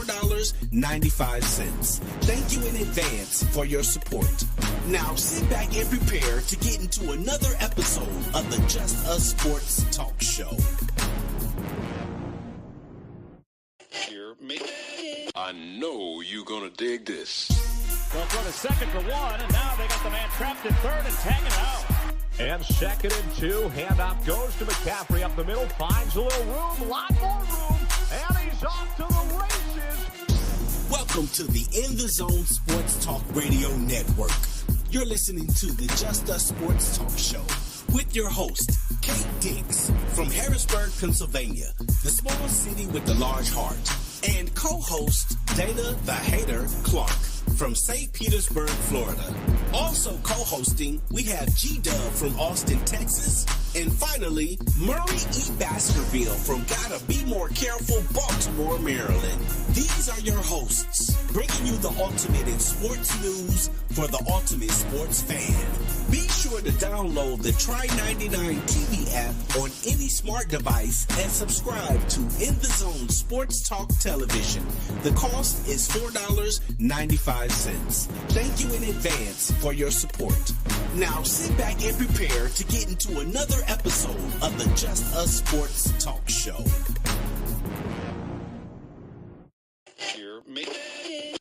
$4.95. Thank you in advance for your support. Now sit back and prepare to get into another episode of the Just Us Sports Talk Show. I know you're gonna dig this. They'll go to second for one, and now they got the man trapped at third and tagging out. And 2nd and 2, handoff goes to McCaffrey up the middle, finds a little room, lot more room, and he's off to the races. Welcome to the In the Zone Sports Talk Radio Network. You're listening to the Just Us Sports Talk Show with your host, Kate Dix from Harrisburg, Pennsylvania, the small city with the large heart, and co-host Dana the Hater Clark from St. Petersburg, Florida. Also co-hosting, we have G-Dub from Austin, Texas, and finally, Murray E. Baskerville from Gotta Be More Careful, Baltimore, Maryland. These are your hosts, bringing you the ultimate in sports news for the ultimate sports fan. Be sure to download the Try 99 TV app on any smart device and subscribe to In the Zone Sports Talk Television. The cost is $4.95. Thank you in advance for your support. Now sit back and prepare to get into another episode of the Just Us Sports Talk Show.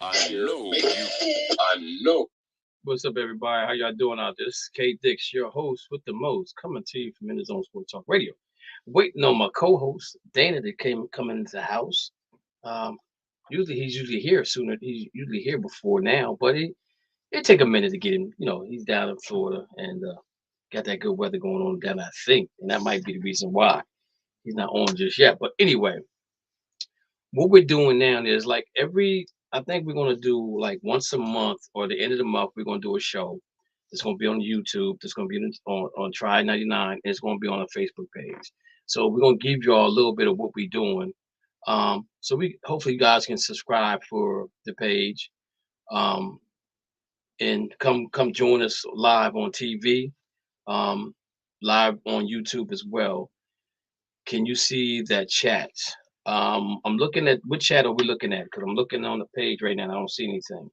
I know. What's up, everybody? How y'all doing out there? This is K Dix, your host with the most, coming to you from In the Zone Sports Talk Radio. Waiting on my co-host, Dana, that coming into the house. He's usually here sooner. He's usually here before now, but it take a minute to get him. You know, he's down in Florida and got that good weather going on down, I think, and that might be the reason why he's not on just yet. But anyway, what we're doing now is like I think we're going to do like once a month or the end of the month, we're going to do a show. It's going to be on YouTube. It's going to be on Try 99. And it's going to be on our Facebook page. So we're going to give you all a little bit of what we're doing. So hopefully you guys can subscribe for the page and come join us live on TV, live on YouTube as well. Can you see that chat? I'm looking at what chat are we looking at? Because I'm looking on the page right now and I don't see anything.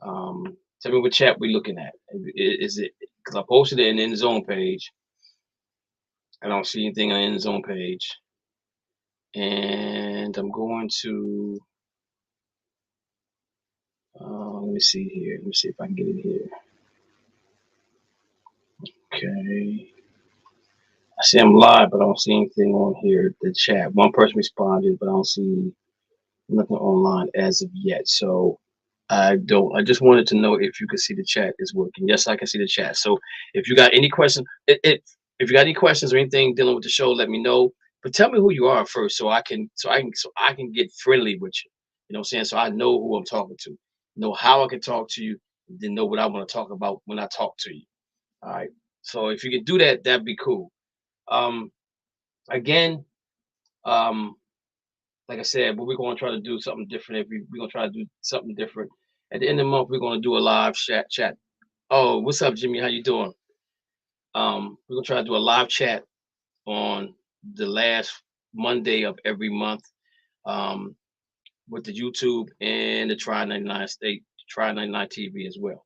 Tell me what chat we're looking at. Is it because I posted it in the In Zone page? I don't see anything on the In Zone page. And I'm going to let me see here. Let me see if I can get it here. Okay. I see I'm live, but I don't see anything on here. The chat. One person responded, but I don't see nothing online as of yet. So I just wanted to know if you could see the chat is working. Yes, I can see the chat. So if you got any questions, if you got any questions or anything dealing with the show, let me know. But tell me who you are first, so I can get friendly with you. You know what I'm saying? So I know who I'm talking to, know how I can talk to you, then know what I want to talk about when I talk to you. All right. So if you could do that, that'd be cool. Again, like I said, but we're going to try to do something different. We're going to try to do something different. At the end of the month, we're going to do a live chat. Oh, what's up, Jimmy? How you doing? We're going to try to do a live chat on the last Monday of every month with the YouTube and the Try 99 TV as well.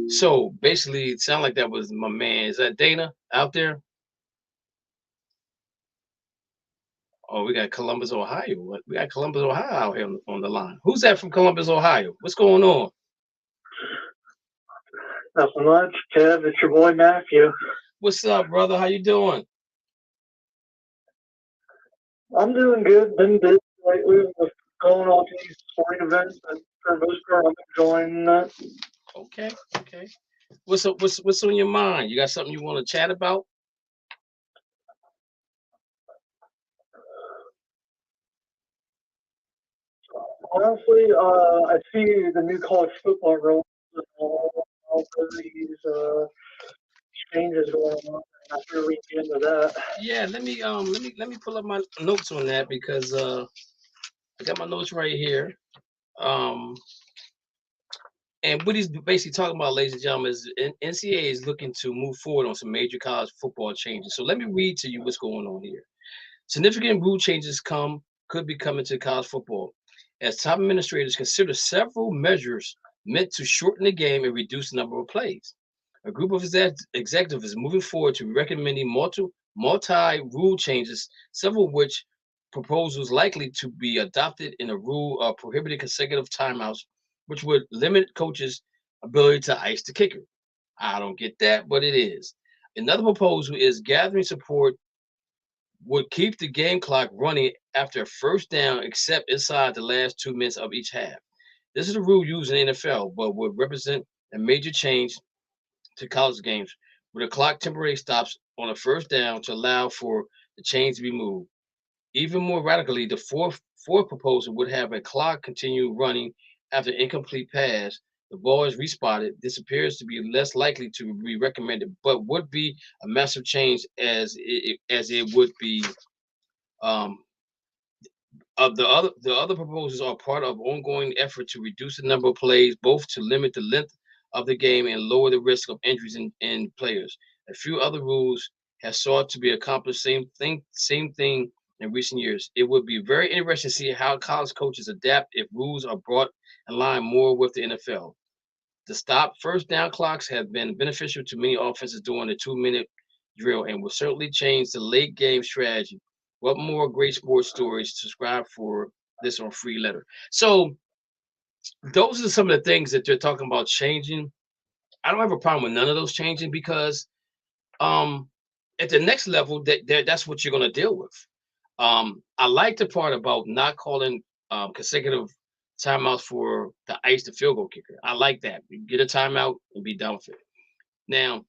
So basically, it sounded like that was my man. Is that Dana out there? Oh, we got Columbus, Ohio. We got Columbus, Ohio out here on the line. Who's that from Columbus, Ohio? What's going on? Nothing much, Kev. It's your boy Matthew. What's up, brother? How you doing? I'm doing good. Been busy lately with going on to these sporting events, and for the most part, I'm enjoying that. Okay. What's up? What's on your mind? You got something you want to chat about? Honestly, I see the new college football rules and all these changes going on. I'm not sure we get into that. Yeah, let me pull up my notes on that because I got my notes right here. And what he's basically talking about, ladies and gentlemen, is NCAA is looking to move forward on some major college football changes. So let me read to you what's going on here. Significant rule changes come could be coming to college football, as top administrators consider several measures meant to shorten the game and reduce the number of plays. A group of executives is moving forward to recommending multi-rule changes, several of which proposals likely to be adopted in a rule prohibiting consecutive timeouts, which would limit coaches' ability to ice the kicker. I don't get that, but it is. Another proposal is gathering support would keep the game clock running after a first down, except inside the last 2 minutes of each half. This is a rule used in the NFL, but would represent a major change to college games, where the clock temporarily stops on a first down to allow for the chains to be moved. Even more radically, the fourth proposal would have a clock continue running after incomplete pass. The ball is respotted. This appears to be less likely to be recommended, but would be a massive change as it would be. Um, the other proposals are part of ongoing effort to reduce the number of plays, both to limit the length of the game and lower the risk of injuries in players. A few other rules have sought to be accomplished same thing in recent years. It would be very interesting to see how college coaches adapt if rules are brought in line more with the NFL. The stop first down clocks have been beneficial to many offenses during the 2-minute drill and will certainly change the late game strategy. What more great sports stories? Subscribe for this on Free Letter. So those are some of the things that they're talking about changing. I don't have a problem with none of those changing because at the next level, that's what you're going to deal with. I like the part about not calling consecutive timeouts for the ice the field goal kicker. I like that. You get a timeout and be done with it. Now,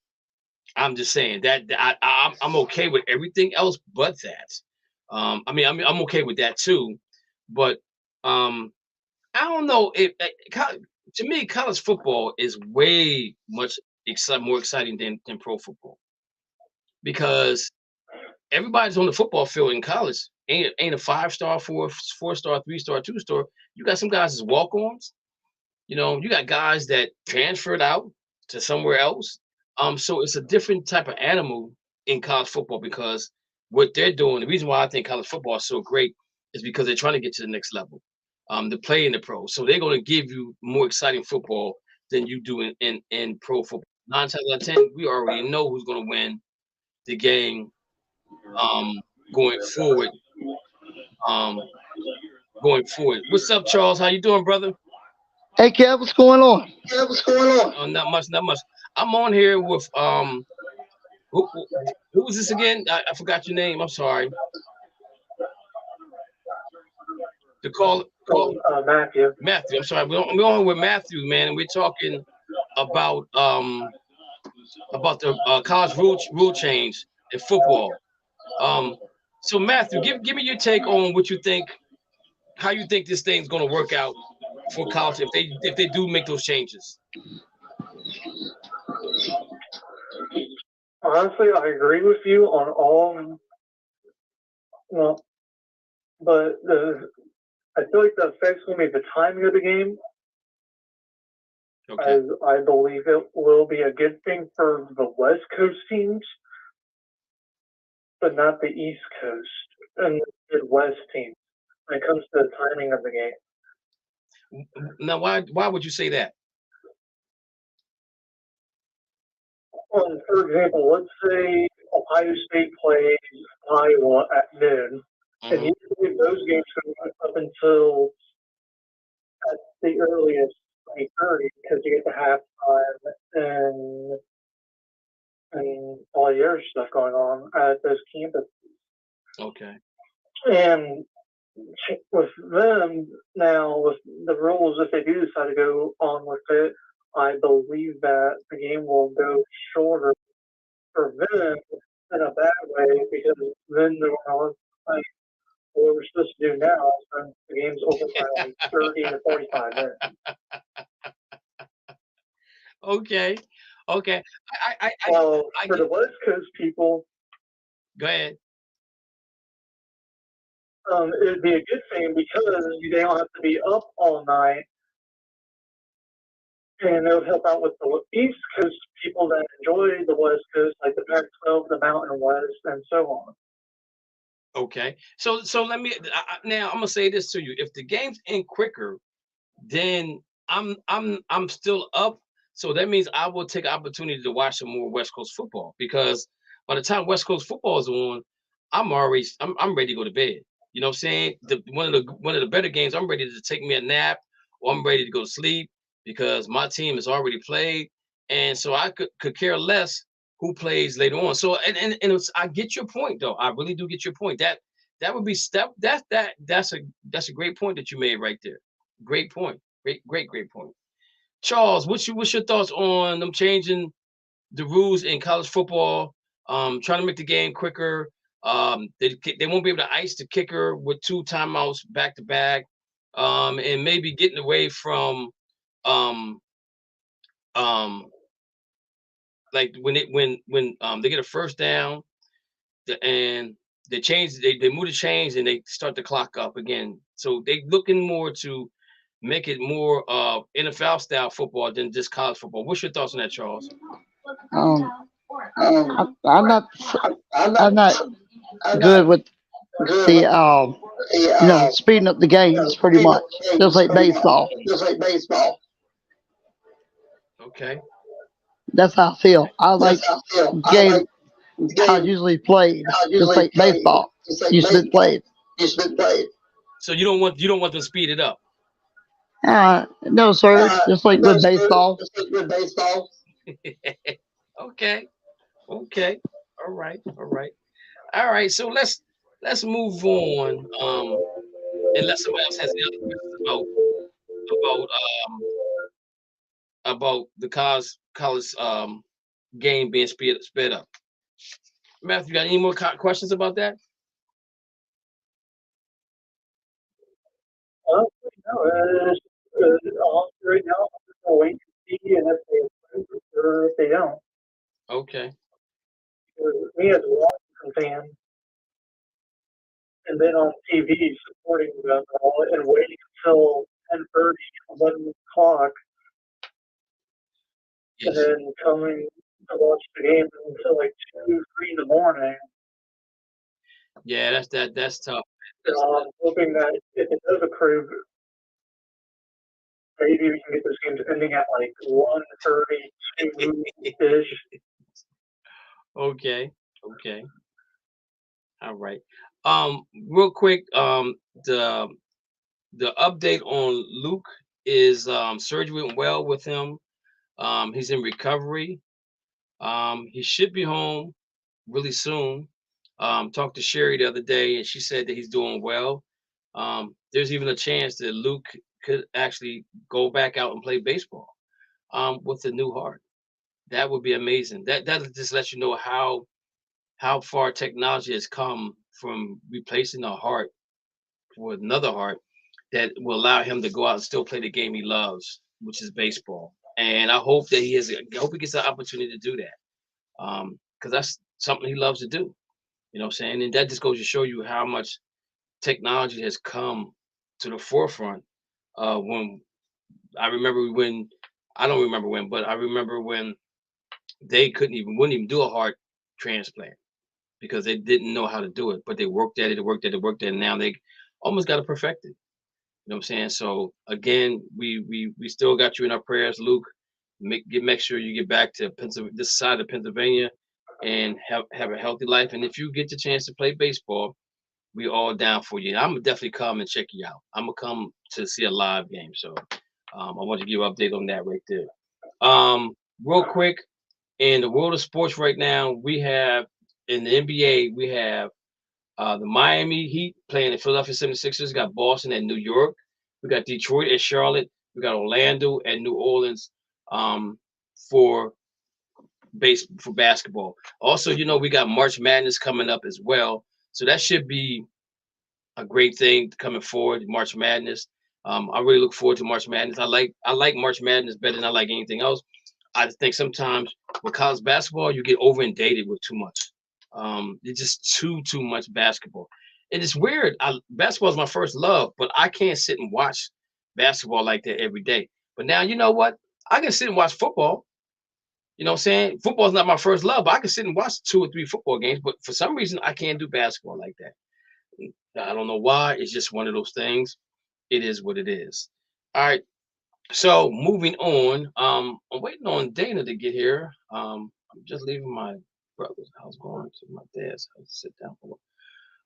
I'm just saying that I'm okay with everything else but that. I'm okay with that too, but I don't know. To me, college football is way much more exciting than pro football because everybody's on the football field in college. Ain't a 5-star, 4-star, 3-star, 2-star. You got some guys as walk-ons. You got guys that transferred out to somewhere else. So it's a different type of animal in college football because what they're doing, the reason why I think college football is so great is because they're trying to get to the next level, to play in the pros. So they're going to give you more exciting football than you do in pro football. 9 times out of 10, we already know who's going to win the game going forward. What's up, Charles? How you doing, brother? Hey, Kev, what's going on? Oh, not much. I'm on here with who is this again? I forgot your name. I'm sorry. The call. Matthew. Matthew. I'm sorry. We're on with Matthew, man, and we're talking about the college rule change in football. So Matthew, give me your take on what you think, how you think this thing's going to work out for college if they do make those changes. Honestly, I agree with you on all. Well, but I feel like the effect's going to be the timing of the game. Okay. As I believe it will be a good thing for the West Coast teams, but not the East Coast and the Midwest teams when it comes to the timing of the game. Now, why would you say that? For example, let's say Ohio State plays Iowa at noon, and usually those games go up until at the earliest 3:30 because you get the halftime and all the other stuff going on at those campuses. Okay. And with them now, with the rules, if they do decide to go on with it, I believe that the game will go shorter for them in a bad way because then they're going to like what we're supposed to do now is the game's open for like 30 to 45 minutes. Okay. For the West Coast people, go ahead. It would be a good thing because they don't have to be up all night. And it would help out with the East Coast people that enjoy the West Coast, like the Pac-12, the Mountain West, and so on. Okay. So let me now I'm gonna say this to you. If the games end quicker, then I'm still up. So that means I will take an opportunity to watch some more West Coast football because by the time West Coast football is on, I'm ready to go to bed. You know what I'm saying? One of the better games, I'm ready to take me a nap or I'm ready to go to sleep because my team has already played. And so I could care less who plays later on. So I get your point though. I really do get your point. That would be that's a great point that you made right there. Great point. Great point. Charles, what's your thoughts on them changing the rules in college football? Trying to make the game quicker. They won't be able to ice the kicker with 2 timeouts back to back. And maybe getting away from um um like when they get a first down and they move the chains and they start the clock up again. So they looking more to make it more NFL style football than just college football. What's your thoughts on that, Charles? Um, Um, I'm not I'm I'm not not I'm good not with good the with the speeding up the games pretty speeding much, up the just games like pretty much, baseball. just like baseball. Okay. That's how I feel. I like That's how I feel. the I game like the how it's game usually played, how it just usually like played, baseball just like used to be baseball. played. It's been played. So you don't want them to speed it up. No, sir. Just like No, with sir. baseball. Just like with baseball. Okay. Okay. All right. All right. All right. So let's move on. Unless somebody else has any other questions about about the college game being sped up. Matthew, you got any more questions about that? Honestly, no. Honestly, right now, I'm just gonna wait to see, and if they approve it or if they don't. Okay. Me as a Washington fan, and then on TV supporting them all and waiting until 10:30, 11 o'clock, and Yes. then coming to watch the game until like 2, 3 in the morning. Yeah, that's tough. I'm hoping that if it does approve, maybe we can get this game ending at like 1:32 ish. Okay. Okay. All right. Real quick, the update on Luke is surgery went well with him. He's in recovery. He should be home really soon. Talked to Sherry the other day, and she said that he's doing well. There's even a chance that Luke could actually go back out and play baseball with a new heart. That would be amazing. That just lets you know how far technology has come from replacing a heart with another heart that will allow him to go out and still play the game he loves, which is baseball. And I hope that I hope he gets the opportunity to do that. Because that's something he loves to do. You know what I'm saying? And that just goes to show you how much technology has come to the forefront. When I remember when I don't remember when, but I remember when they wouldn't even do a heart transplant because they didn't know how to do it, but they worked at it, and now they almost got it perfected. You know what I'm saying? So again, we still got you in our prayers, Luke. Make sure you get back to this side of Pennsylvania and have a healthy life. And if you get the chance to play baseball, we all down for you. I'm gonna definitely come and check you out. I'm gonna come to see a live game. So I want to give you an update on that right there. Real quick, in the world of sports right now, we have in the NBA, we have the Miami Heat playing the Philadelphia 76ers, got Boston and New York. We got Detroit and Charlotte. We got Orlando and New Orleans um, for for basketball. Also, we got March Madness coming up as well. So that should be a great thing coming forward, March Madness. I really look forward to March Madness. I like March Madness better than I like anything else. I think sometimes with college basketball, you get over inundated with too much. It's just too much basketball. And it's weird. Basketball is my first love, but I can't sit and watch basketball like that every day. But now you know what? I can sit and watch football. You know what I'm saying? Football is not my first love, but I can sit and watch 2 or 3 football games. But for some reason, I can't do basketball like that. I don't know why. It's just one of those things. It is what it is. All right. So moving on. I'm waiting on Dana to get here. I'm just leaving my brother's house, going to my dad's house. Sit down for a while.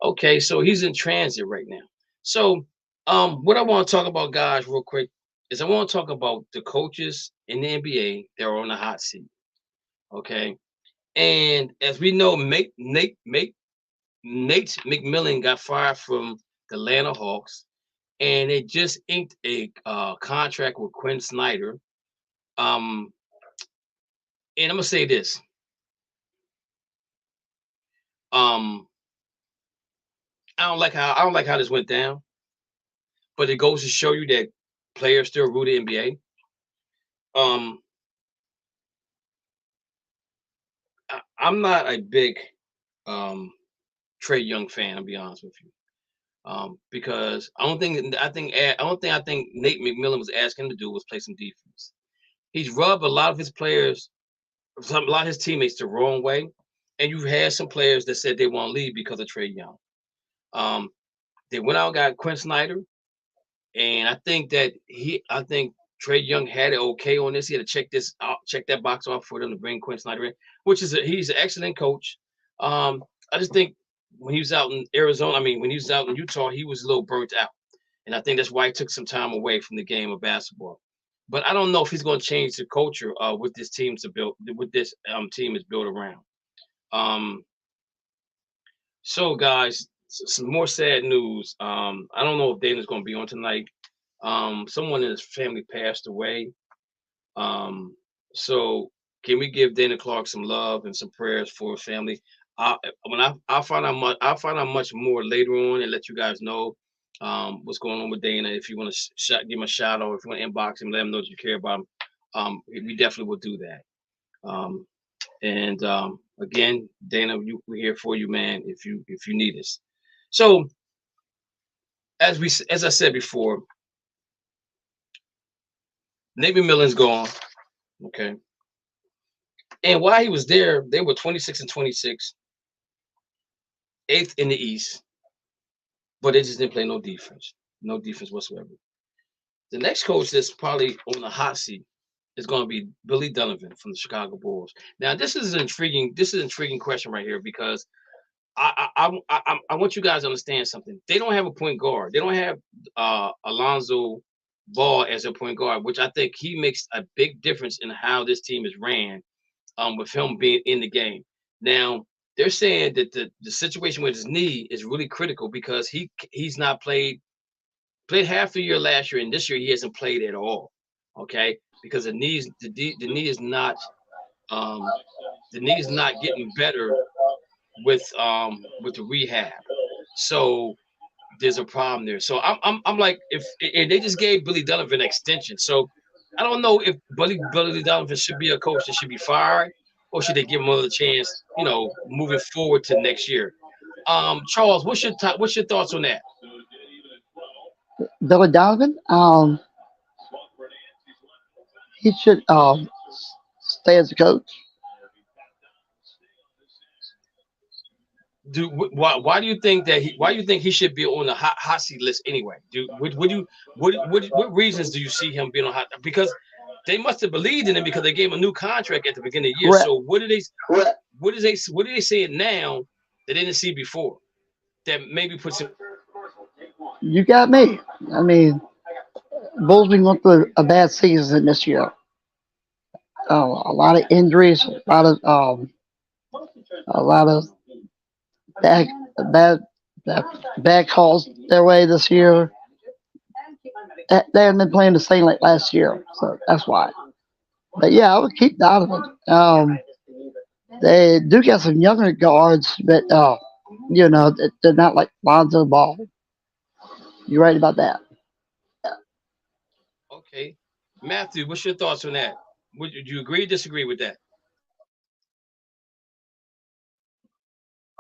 Okay, so he's in transit right now. So, what I want to talk about, guys, real quick, is I want to talk about the coaches in the NBA that are on the hot seat. Okay, and as we know, Nate McMillan got fired from the Atlanta Hawks, and they just inked a contract with Quinn Snyder. And I'm gonna say this. Um, I don't like how this went down, but it goes to show you that players still rule the NBA. Um, I'm not a big Trey Young fan. I'll be honest with you, because I don't think Nate McMillan was asking him to do was play some defense. He's rubbed a lot of his players, a lot of his teammates the wrong way, and you've had some players that said they want to leave because of Trey Young. They went out and got Quinn Snyder, and I think Trey Young had it okay on this. He had to check that box off for them to bring Quinn Snyder in, which is he's an excellent coach. I just think when he was out in Arizona, when he was out in Utah, he was a little burnt out, and I think that's why he took some time away from the game of basketball. But I don't know if he's going to change the culture with this team team is built around. So guys, some more sad news. I don't know if Dana's going to be on tonight. Someone in his family passed away. So can we give Dana Clark some love and some prayers for his family? I'll find out much more later on and let you guys know what's going on with Dana. If you want to give him a shout out, if you want to inbox him, let him know that you care about him. We definitely will do that. And again, Dana, we're here for you, man. If you need us. So as I said before, Nate McMillan's gone. Okay. And while he was there, they were 26 and 26, 8th in the East, but they just didn't play no defense whatsoever. The next coach that's probably on the hot seat is going to be Billy Donovan from the Chicago Bulls. Now, this is an intriguing question right here, because I want you guys to understand something. They don't have a point guard. They don't have Alonzo Ball as a point guard, which I think he makes a big difference in how this team is ran. With him being in the game. Now, they're saying that the situation with his knee is really critical because he's not played half the year last year, and this year he hasn't played at all. Okay, because the knee is not getting better with the rehab. So there's a problem there. So I'm like, if they just gave Billy Donovan an extension, so I don't know if Billy Donovan should be a coach that should be fired, or should they give him another chance, moving forward to next year. Charles, what's your thoughts on that? Billy Donovan, he should stay as a coach. Why do you think he should be on the hot seat list anyway? What reasons do you see him being on hot? Because they must have believed in him, because they gave him a new contract at the beginning of the year. Correct. So what are they saying now that they didn't see before that maybe puts him? You got me. Bulls been going through a bad season this year. A lot of injuries, a lot of bad calls their way this year. They haven't been playing the same like last year, so that's why. But yeah, I would keep Donovan. They do get some younger guards, but they're not like Lonzo Ball. You're right about that. Okay, Matthew, what's your thoughts on that? Would you agree or disagree with that?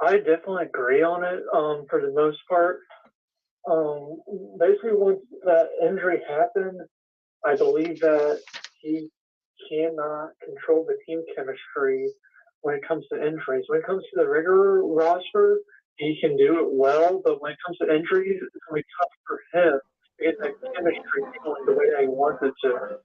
I definitely agree on it. For the most part, basically once that injury happened, I believe that he cannot control the team chemistry when it comes to injuries. When it comes to the regular roster, he can do it well, but when it comes to injuries, it's going to be tough for him to get that chemistry going the way that he wants it to.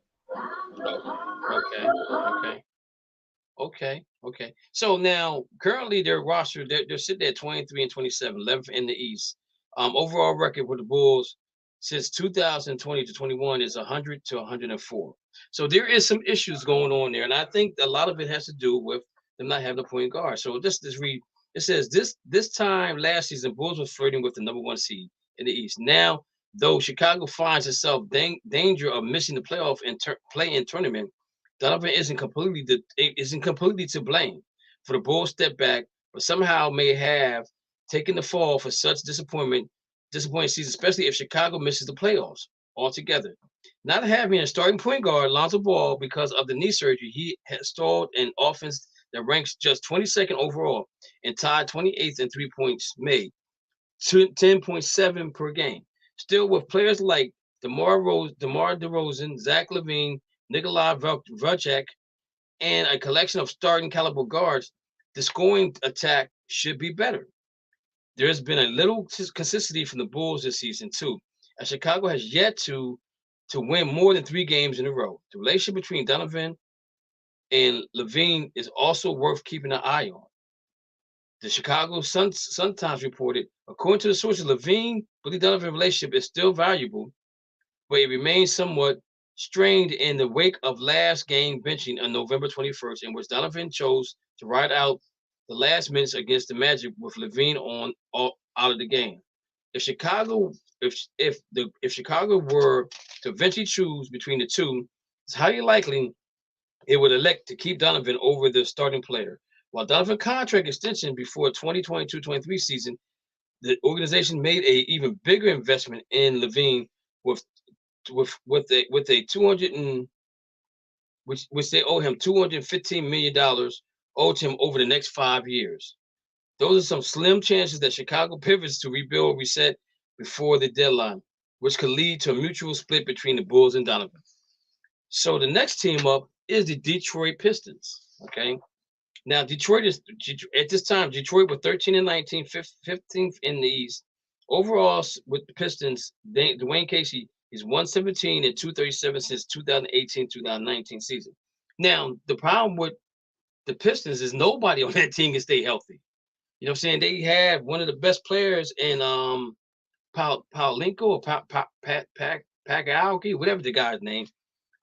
Okay. So now, currently, their roster, they're sitting at 23 and 27, 11th in the East. Overall record with the Bulls since 2020 to 21 is 100 to 104. So there is some issues going on there, and I think a lot of it has to do with them not having a point guard. So just read. It says this time last season, Bulls was flirting with the number 1 seed in the East. Now, though Chicago finds itself danger of missing the playoff and play-in tournament, Donovan isn't completely to blame for the Bulls' step back, but somehow may have taken the fall for such disappointing season, especially if Chicago misses the playoffs altogether. Not having a starting point guard, Lonzo Ball, because of the knee surgery, he has stalled an offense that ranks just 22nd overall and tied 28th in 3 points made, 10.7 per game. Still, with players like DeMar DeRozan, Zach LaVine, Nikolai Vucevic, and a collection of starting caliber guards, the scoring attack should be better. There has been a little consistency from the Bulls this season too, as Chicago has yet to win more than 3 games in a row. The relationship between Donovan and LaVine is also worth keeping an eye on. The Chicago Sun-Times reported, according to the sources, LaVine-Billy Donovan relationship is still valuable, but it remains somewhat strained in the wake of last game benching on November 21st, in which Donovan chose to ride out the last minutes against the Magic with LaVine out of the game. If Chicago were to eventually choose between the two, it's highly likely it would elect to keep Donovan over the starting player. While Donovan's contract extension before 2022-23 season, the organization made a even bigger investment in LaVine with a 200 and which they owe him $215 million owed him over the next 5 years. Those are some slim chances that Chicago pivots to rebuild, reset before the deadline, which could lead to a mutual split between the Bulls and Donovan. So the next team up is the Detroit Pistons. Okay. Now, Detroit is at this time, Detroit with 13 and 19, 15th in the East. Overall, with the Pistons, Dwayne Casey is 117 and 237 since 2018-2019 season. Now, the problem with the Pistons is nobody on that team can stay healthy. You know what I'm saying? They have one of the best players in Paulinko or Pagauki, whatever the guy's name.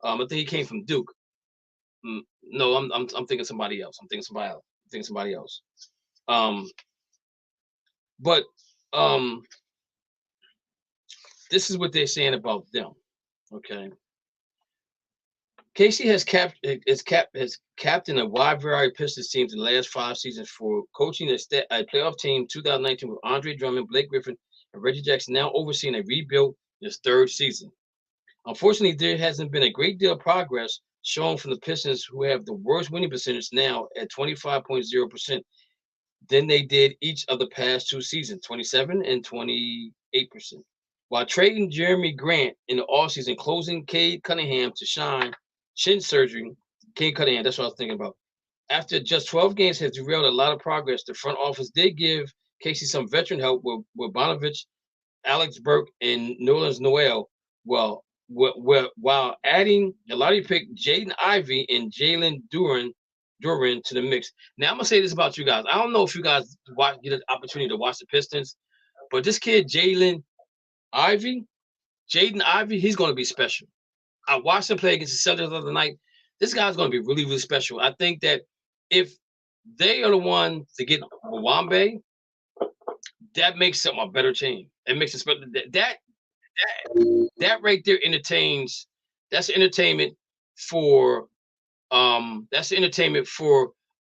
I think he came from Duke. No, I'm thinking somebody else. I'm thinking somebody else. But this is what they're saying about them. Okay. Casey has captained a wide variety of Pistons teams in the last 5 seasons for coaching a playoff team 2019 with Andre Drummond, Blake Griffin, and Reggie Jackson, now overseeing a rebuild in his 3rd season. Unfortunately, there hasn't been a great deal of progress shown from the Pistons, who have the worst winning percentage now at 25.0% than they did each of the past 2 seasons, 27 and 28%. While trading Jeremy Grant in the offseason, closing Cade Cunningham to shin surgery, Cade Cunningham, that's what I was thinking about. After just 12 games has derailed a lot of progress, the front office did give Casey some veteran help with Bonovich, Alex Burke, and Nerlens Noel. Well, while adding a lottery pick Jaden Ivey and Jalen Duren to the mix. Now, I'm going to say this about you guys. I don't know if you guys get an opportunity to watch the Pistons, but this kid, Jaden Ivey, he's going to be special. I watched him play against the Celtics the other night. This guy's going to be really, really special. I think that if they are the one to get Mwambe, that makes them a better team. It makes it special. That right there entertains. That's entertainment for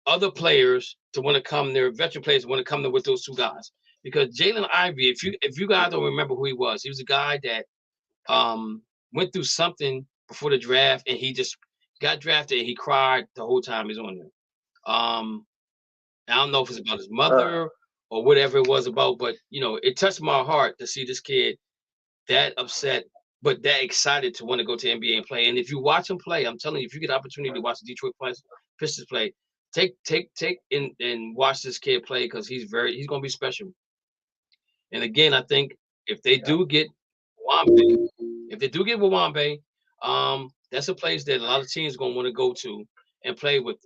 other players to want to come there, veteran players to want to come there with those 2 guys. Because Jalen Ivey, if you guys don't remember who he was a guy that went through something before the draft, and he just got drafted and he cried the whole time he's on there. I don't know if it's about his mother or whatever it was about, but it touched my heart to see this kid that upset, but that excited to want to go to NBA and play. And if you watch him play, I'm telling you, if you get the opportunity to watch the Detroit Pistons play, take and watch this kid play, because he's going to be special. And again, I think if they do get Wambe, that's a place that a lot of teams going to want to go to and play with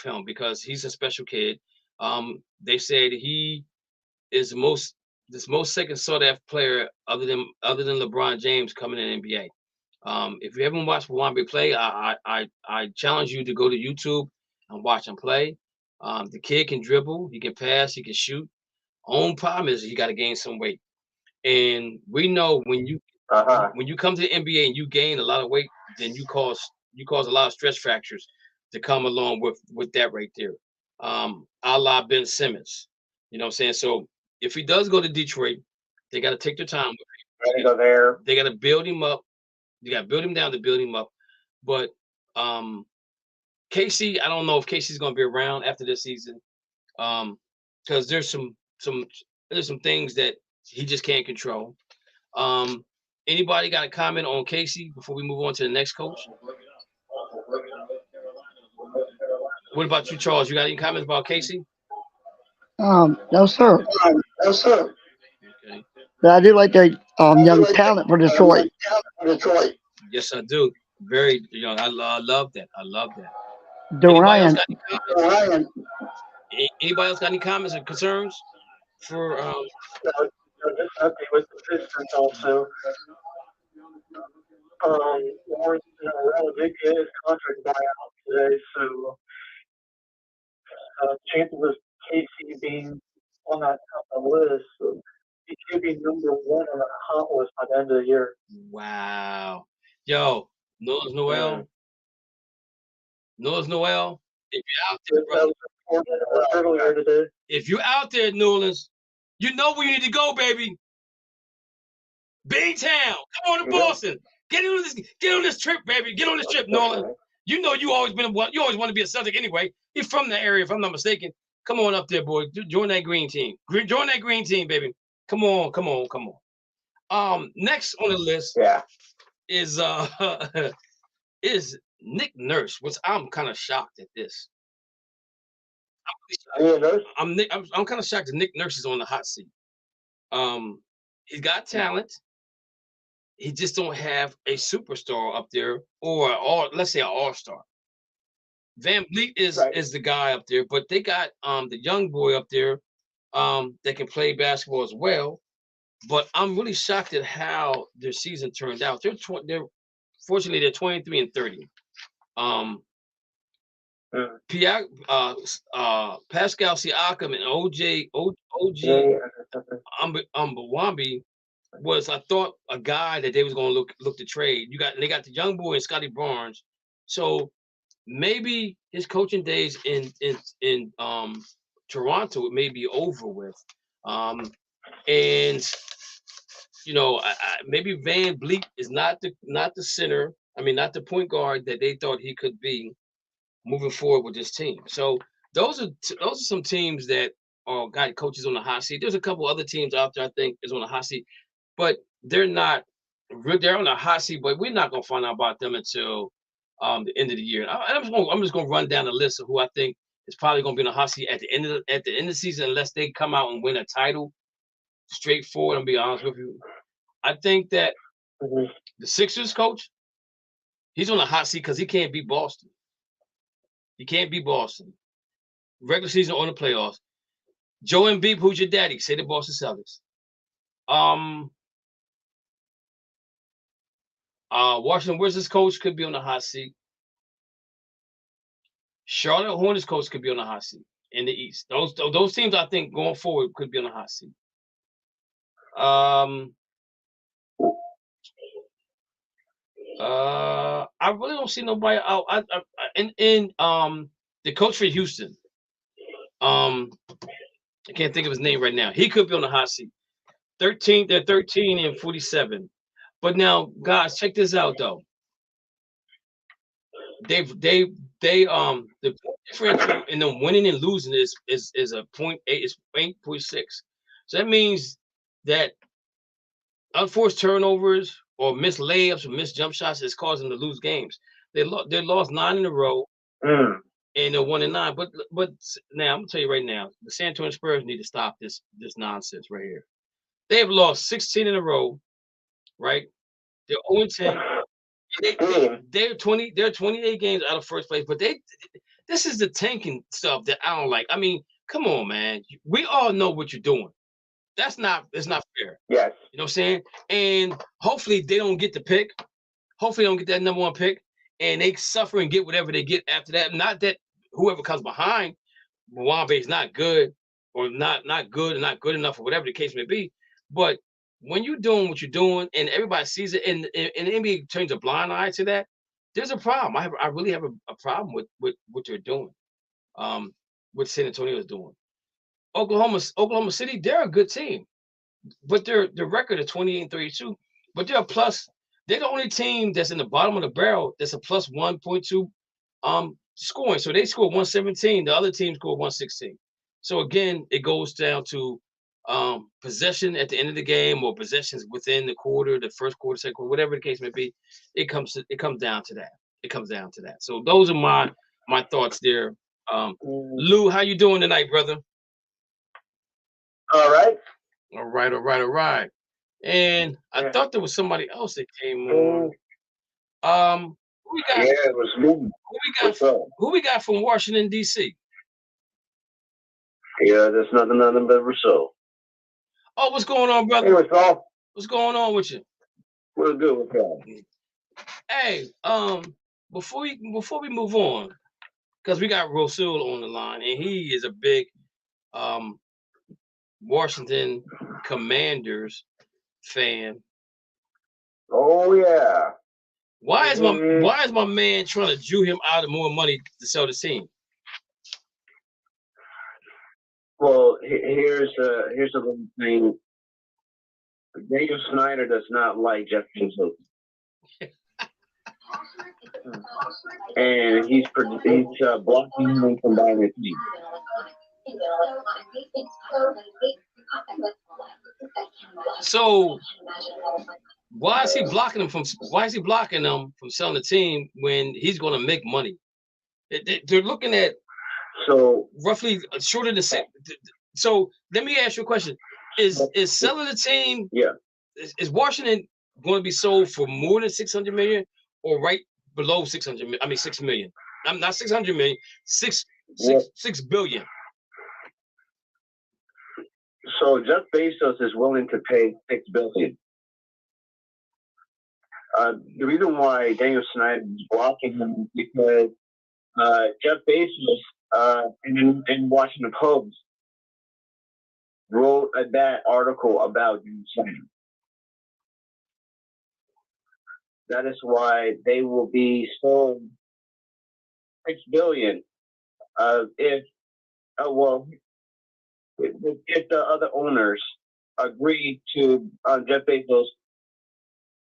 him because he's a special kid. They said he is this most second sought after player other than LeBron James coming in the NBA. If you haven't watched Wambe play, I challenge you to go to YouTube and watch him play. The kid can dribble, he can pass, he can shoot. Only problem is you got to gain some weight. And we know when you come to the NBA and you gain a lot of weight, then you cause a lot of stress fractures to come along with that right there. A la Ben Simmons. You know what I'm saying? So if he does go to Detroit, they got to take their time with him. They got to build him up. You got to build him down to build him up. But Casey, I don't know if Casey's going to be around after this season because there's some things that he just can't control. Anybody got a comment on Casey before we move on to the next coach? What about you, Charles? You got any comments about Casey? No, sir. No, sir. Okay. But I do like the young talent for Detroit. Yes, I do. Very, I love that. I love that. Durant. Anybody else got any comments or concerns for? Just happy with the Pistons also. Lawrence did get his contract buyout today, so chances of Casey being on that top of the list, he could be number one on the hot list by the end of the year. Wow. Yo, Noel. If you're out there, bro, Earlier today. if you're out there, New Orleans, you know where you need to go, baby. B-Town. Come on to Boston. Get on this trip, baby. Get on this trip, Nolan. You know you always want to be a Celtic anyway. You're from the area, if I'm not mistaken. Come on up there, boy. Join that green team. Join that green team, baby. Come on. Next on the list is is Nick Nurse, which I'm kind of shocked at this. I'm kind of shocked that Nick Nurse is on the hot seat. He's got talent. He just don't have a superstar up there, or let's say an all-star. Van Vliet is the guy up there, but they got the young boy up there that can play basketball as well. But I'm really shocked at how their season turned out. Fortunately they're 23-30. Pascal Siakam and OG Mbawambi was, I thought, a guy that they was going to look to trade. They got the young boy and Scotty Barnes. So maybe his coaching days in Toronto, it may be over with. And maybe Van Vliet is not the center. I mean, not the point guard that they thought he could be moving forward with this team. So those are some teams that got coaches on the hot seat. There's a couple other teams out there I think is on the hot seat, but they're on the hot seat. But we're not gonna find out about them until the end of the year. I'm just gonna run down the list of who I think is probably gonna be on the hot seat at the end of the season, unless they come out and win a title. Straightforward, I'll be honest with you. I think that the Sixers coach, he's on the hot seat because he can't beat Boston. Regular season on the playoffs. Joe Embiid, who's your daddy? Say the Boston Celtics. Washington Wizards coach could be on the hot seat. Charlotte Hornets coach could be on the hot seat in the East. Those teams I think going forward could be on the hot seat. I really don't see nobody out. The coach for Houston. I can't think of his name right now. He could be on the hot seat. 13, they're 13-47. But now, guys, check this out though. The differential in them winning and losing is a 0.8, is 8.6. So that means that unforced turnovers or missed layups or missed jump shots is causing them to lose games. They lost 9 in a row, and they're 1-9. But now I'm gonna tell you right now, the San Antonio Spurs need to stop this nonsense right here. They have lost 16 in a row, right? They're 0-10. They're 28 games out of first place, but this is the tanking stuff that I don't like. I mean, come on, man. We all know what you're doing. It's not fair. Yes. You know what I'm saying? And hopefully they don't get the pick. Hopefully they don't get that number 1 pick, and they suffer and get whatever they get after that. Not that whoever comes behind Mwambe is not good or not good and not good enough or whatever the case may be. But when you're doing what you're doing and everybody sees it and the NBA turns a blind eye to that, there's a problem. I really have a problem with what they're doing, what San Antonio is doing. Oklahoma City, they're a good team, but their record is 28-32. But they're a plus. They're the only team that's in the bottom of the barrel that's a plus 1.2 scoring. So they scored 117. The other team scored 116. So again, it goes down to possession at the end of the game or possessions within the quarter, the first quarter, second quarter, whatever the case may be. It comes down to that. It comes down to that. So those are my thoughts there. Lou, how you doing tonight, brother? All right. All right. And I thought there was somebody else that came on. Who we got? Yeah, it was me. Who we got from Washington, D.C.? Yeah, there's nothing but Rousseau. Oh, what's going on, brother? Hey, Rousseau. What's going on with you? We're good with that. Hey, before we move on, because we got Rousseau on the line, and he is a big Washington Commanders fan. Oh yeah. Why is my man trying to Jew him out of more money to sell the team? Well, here's a little thing. Daniel Snyder does not like Jeff Bezos, and he's blocking him from buying a team. So why is he blocking them from selling the team when he's going to make money? They're looking at roughly shorter than six. So let me ask you a question: Is selling the team? Yeah. Is Washington going to be sold for more than 600 million or right below 600? I mean 6 million. I'm not 600 million. 6 billion. So Jeff Bezos is willing to pay $6 billion. The reason why Daniel Snyder is blocking him is because Jeff Bezos in Washington Post wrote a bad article about Daniel Snyder. That is why they will be sold $6 billion if the other owners agree to Jeff Bezos'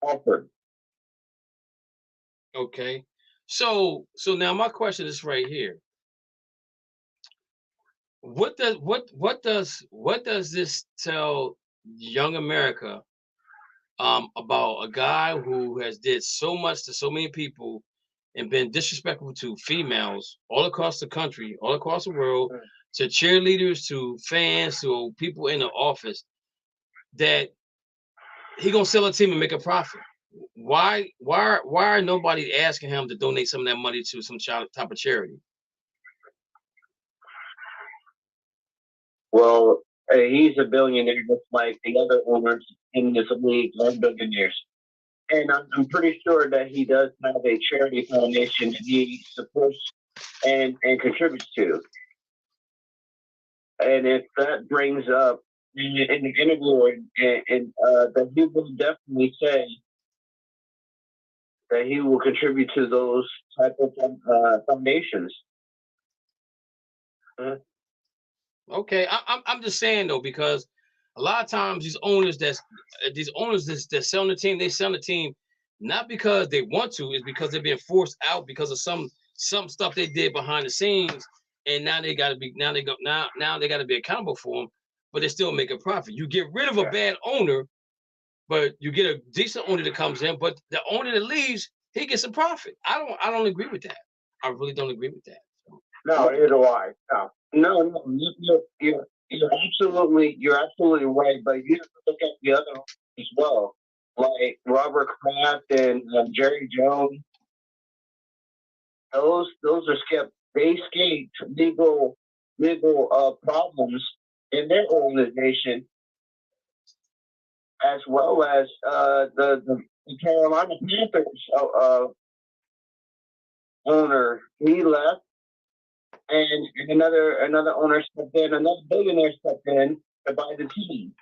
offer. Okay, so now my question is right here. What does this tell young America about a guy who has did so much to so many people and been disrespectful to females all across the country, all across the world, to cheerleaders, to fans, to people in the office, that he gonna sell a team and make a profit? Why are nobody asking him to donate some of that money to some type of charity? Well, he's a billionaire, just like the other owners in this league are billionaires. And I'm pretty sure that he does have a charity foundation that he supports and contributes to. And if that brings up in the interview, that he will definitely say that he will contribute to those type of foundations. Okay, I'm just saying though, because a lot of times these owners that's selling the team, they sell the team not because they want to, it's because they're being forced out because of some stuff they did behind the scenes, and now they got to be accountable for them, but they still make a profit. You get rid of a bad owner, but you get a decent owner that comes in, but the owner that leaves, he gets a profit. I don't agree with that. I really don't agree with that. No, neither do I. No, you're absolutely right. But you have to look at the other as well, like Robert Kraft and Jerry Jones. Those are escaped. They escaped legal problems in their organization, as well as the Carolina Panthers owner. He left, and another owner stepped in. Another billionaire stepped in to buy the team.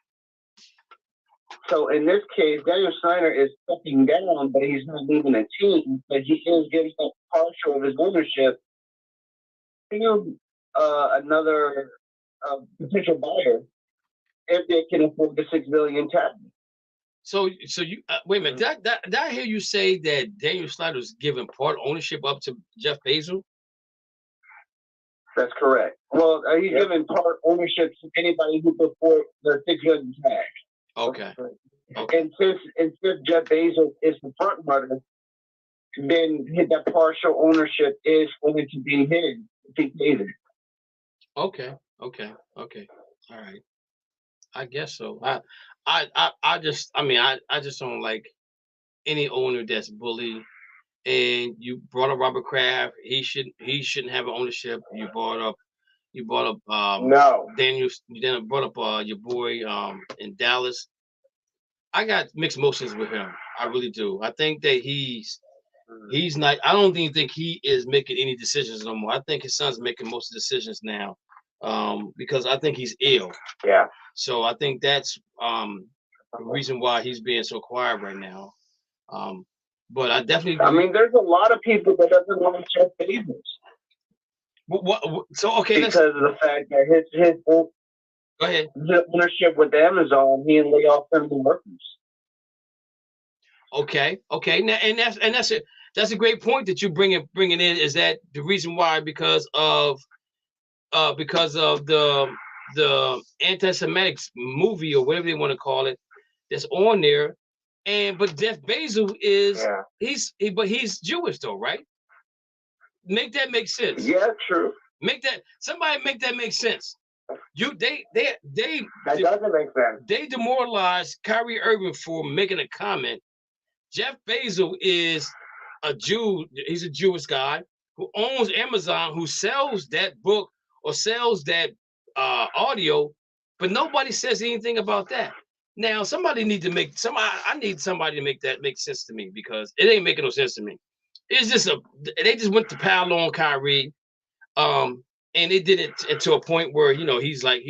So in this case, Daniel Snyder is stepping down, but he's not leaving the team. But he is giving up partial of his ownership to another potential buyer if they can afford the $6 billion tax. So you wait a minute. Did I hear you say that Daniel Snyder was giving part ownership up to Jeff Bezos? That's correct. Well, he's giving part ownership to anybody who can afford the $6 billion tax. Okay. And since Jeff Bezos is the front runner, then that partial ownership is going to be his. Okay. All right. I guess so. I just don't like any owner that's bully. And you brought up Robert Kraft. He shouldn't have an ownership. You brought up no. Daniel. You then brought up your boy in Dallas. I got mixed emotions with him. I really do. I think that he's not. I don't even think he is making any decisions no more. I think his son's making most of the decisions now, because I think he's ill. Yeah. So I think that's the reason why he's being so quiet right now. But I definitely. I mean, there's a lot of people that doesn't want Jeff Bezos. So okay, because of the fact that his go ahead. The ownership with Amazon, he and lay off some of the workers. Okay. Now, that's a great point that you bringing in. Is that the reason why? Because of the anti-Semitic movie or whatever they want to call it that's on there. But Jeff Bezos is he's Jewish though, right? Make that make sense. Yeah, true. Somebody make that make sense. They doesn't make sense. They demoralized Kyrie Irving for making a comment. Jeff Bezos is a Jew. He's a Jewish guy who owns Amazon, who sells that book or sells that audio, but nobody says anything about that. Now, I need somebody to make that make sense to me, because it ain't making no sense to me. It's just they just went to pile on Kyrie, and they did it to a point where, he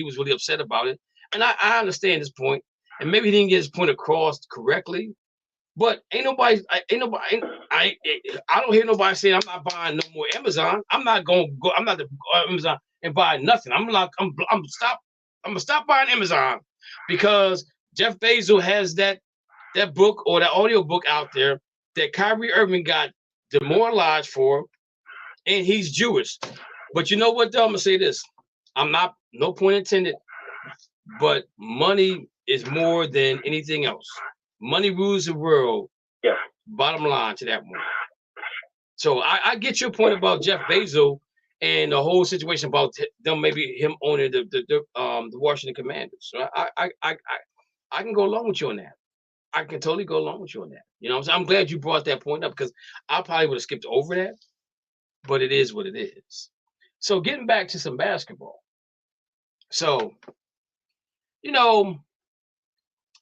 was really upset about it. And I understand his point, and maybe he didn't get his point across correctly, but I don't hear nobody saying I'm not buying no more Amazon. I'm not to go Amazon and buy nothing. I'm gonna stop buying Amazon because Jeff Bezos has that book or that audio book out there that Kyrie Irving got demoralized for, and he's Jewish. But you know what, though? I'm gonna say this. I'm not, no point intended, but money is more than anything else. Money rules the world. Yeah. Bottom line to that one. So I get your point about Jeff Bezos and the whole situation about them, maybe him owning the Washington Commanders. So I can go along with you on that. I can totally go along with you on that. You know what I'm saying? I'm glad you brought that point up, because I probably would have skipped over that, but it is what it is. So getting back to some basketball. So, I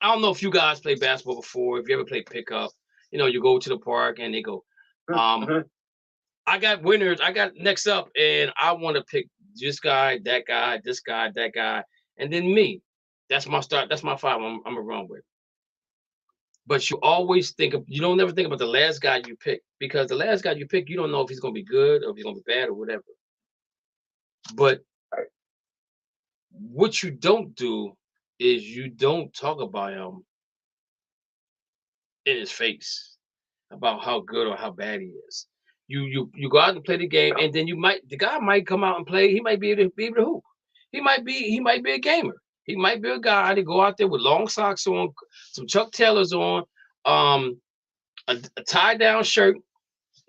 don't know if you guys play basketball before, if you ever played pickup. You go to the park and they go, I got winners. I got next up, and I want to pick this guy, that guy, this guy, that guy, and then me. That's my start. That's my five. I'm gonna run with. But you always you don't never think about the last guy you pick, because the last guy you pick, you don't know if he's gonna be good or if he's gonna be bad or whatever. But what you don't do is you don't talk about him in his face about how good or how bad he is. You go out and play the game, and then the guy might come out and play. He might be able to hoop. He might be a gamer. He might be a guy to go out there with long socks on, some Chuck Taylors on, a tie-down shirt,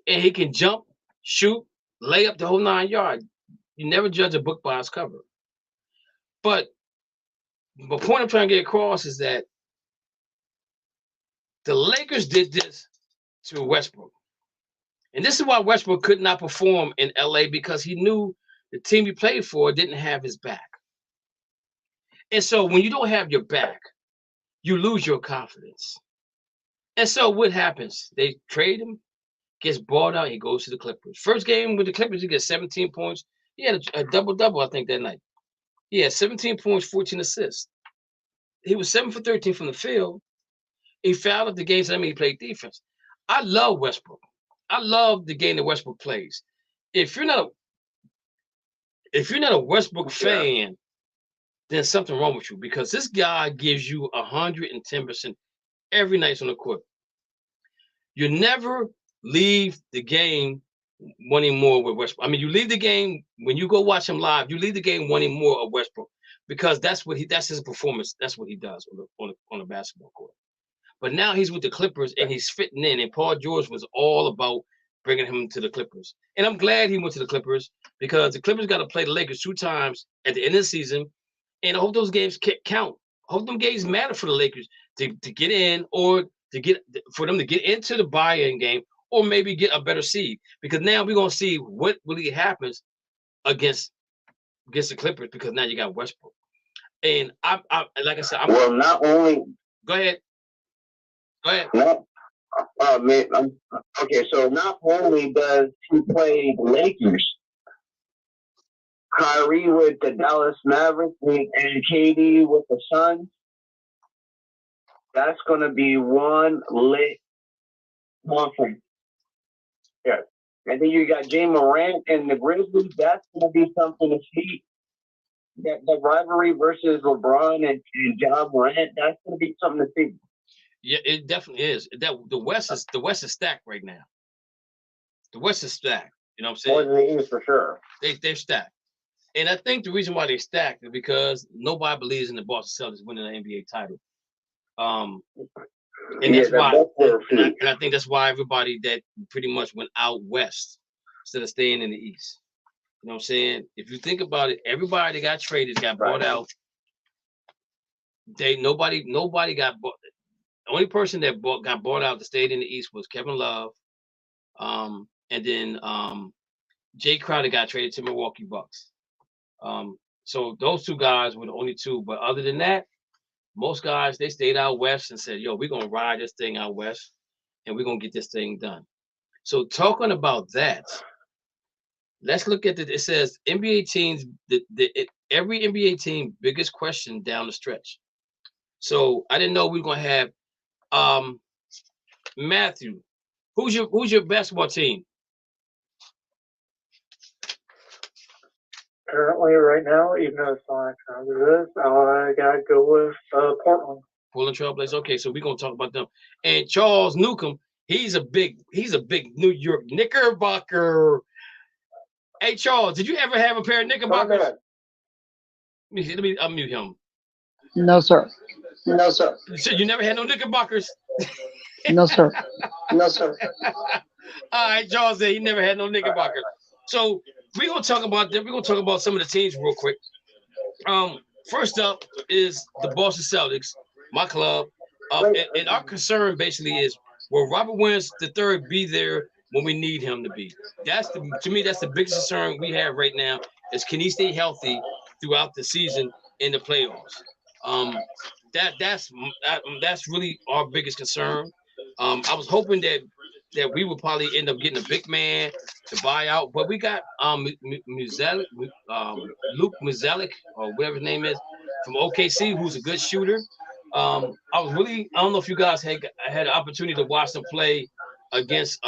and he can jump, shoot, lay up the whole 9 yards. You never judge a book by its cover. But the point I'm trying to get across is that the Lakers did this to Westbrook. And this is why Westbrook could not perform in LA, because he knew the team he played for didn't have his back. And so when you don't have your back, you lose your confidence. And so what happens? They trade him, gets bought out, he goes to the Clippers. First game with the Clippers, he gets 17 points. He had a double-double, I think, that night. He had 17 points, 14 assists. He was 7 for 13 from the field. He fouled up the games, so that means he played defense. I love Westbrook. I love the game that Westbrook plays. If you're not a Westbrook fan, then something wrong with you, because this guy gives you 110% every night on the court. You never leave the game wanting more with Westbrook. I mean, you leave the game when you go watch him live. You leave the game wanting more of Westbrook, because that's his performance. That's what he does on the basketball court. But now he's with the Clippers and he's fitting in. And Paul George was all about bringing him to the Clippers. And I'm glad he went to the Clippers, because the Clippers got to play the Lakers 2 times at the end of the season. And I hope those games count. I hope them games matter for the Lakers to get in, or for them to get into the buy-in game, or maybe get a better seed. Because now we're going to see what really happens against the Clippers, because now you got Westbrook. And I like I said, not only. Go ahead. No, okay, so not only does he play the Lakers, Kyrie with the Dallas Mavericks and KD with the Suns, that's going to be one lit conference. Yeah. And then you got Jay Morant and the Grizzlies. That's going to be something to see. The rivalry versus LeBron and John Morant, that's going to be something to see. Yeah, it definitely is. The West is stacked right now. The West is stacked. You know what I'm saying? More than the East for sure. They're stacked. And I think the reason why they're stacked is because nobody believes in the Boston Celtics winning an NBA title. And that's why. And I think that's why everybody that pretty much went out west instead of staying in the East. You know what I'm saying? If you think about it, everybody that got traded got bought out. Nobody got bought. The only person that got bought out that stayed in the East was Kevin Love. And then Jay Crowder got traded to Milwaukee Bucks. So those 2 guys were the only 2. But other than that, most guys, they stayed out west and said, yo, we're going to ride this thing out west, and we're going to get this thing done. So talking about that, let's look at it. It says NBA teams, every NBA team biggest question down the stretch. So I didn't know we were going to have Matthew, who's your basketball team? Currently, right now, even though it's not this, I gotta go with Portland. Portland Trailblazers. Okay, so we're gonna talk about them. And Charles Newcomb, he's a big New York Knickerbocker. Hey Charles, did you ever have a pair of Knickerbockers? Let me unmute him. No, sir. No, sir. So you never had no Knickerbockers? No, sir. No, sir. All right, Charles said he never had no Knickerbockers. So we're gonna talk about them. We're gonna talk about some of the teams real quick. First up is the Boston Celtics, my club. And our concern basically is, will Robert Williams III be there when we need him to be? To me, that's the biggest concern we have right now, is can he stay healthy throughout the season in the playoffs? That's really our biggest concern. I was hoping that we would probably end up getting a big man to buy out, but we got Luke Muzelic, or whatever his name is, from OKC, who's a good shooter. I don't know if you guys had an opportunity to watch them play against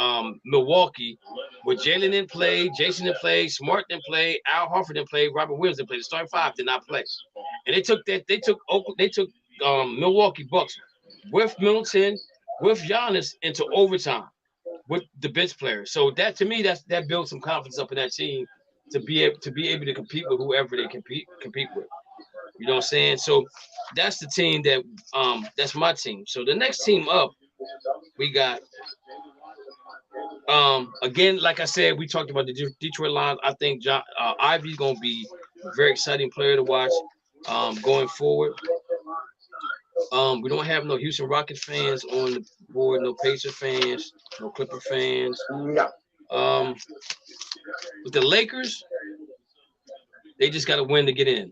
Milwaukee, where Jalen didn't play, Jason didn't play, Smart didn't play, Al Horford didn't play, Robert Williams didn't play. The starting 5 did not play, and they took Milwaukee Bucks with Middleton, with Giannis into overtime with the bench players. So that, to me, that builds some confidence up in that team to be able to compete with whoever they compete with. You know what I'm saying? So that's the team that's my team. So the next team up, we got again, like I said, we talked about the Detroit Lions. I think Ivy's gonna be a very exciting player to watch going forward. We don't have no Houston Rockets fans on the board, no Pacers fans, no Clipper fans. No. With the Lakers, they just got to win to get in.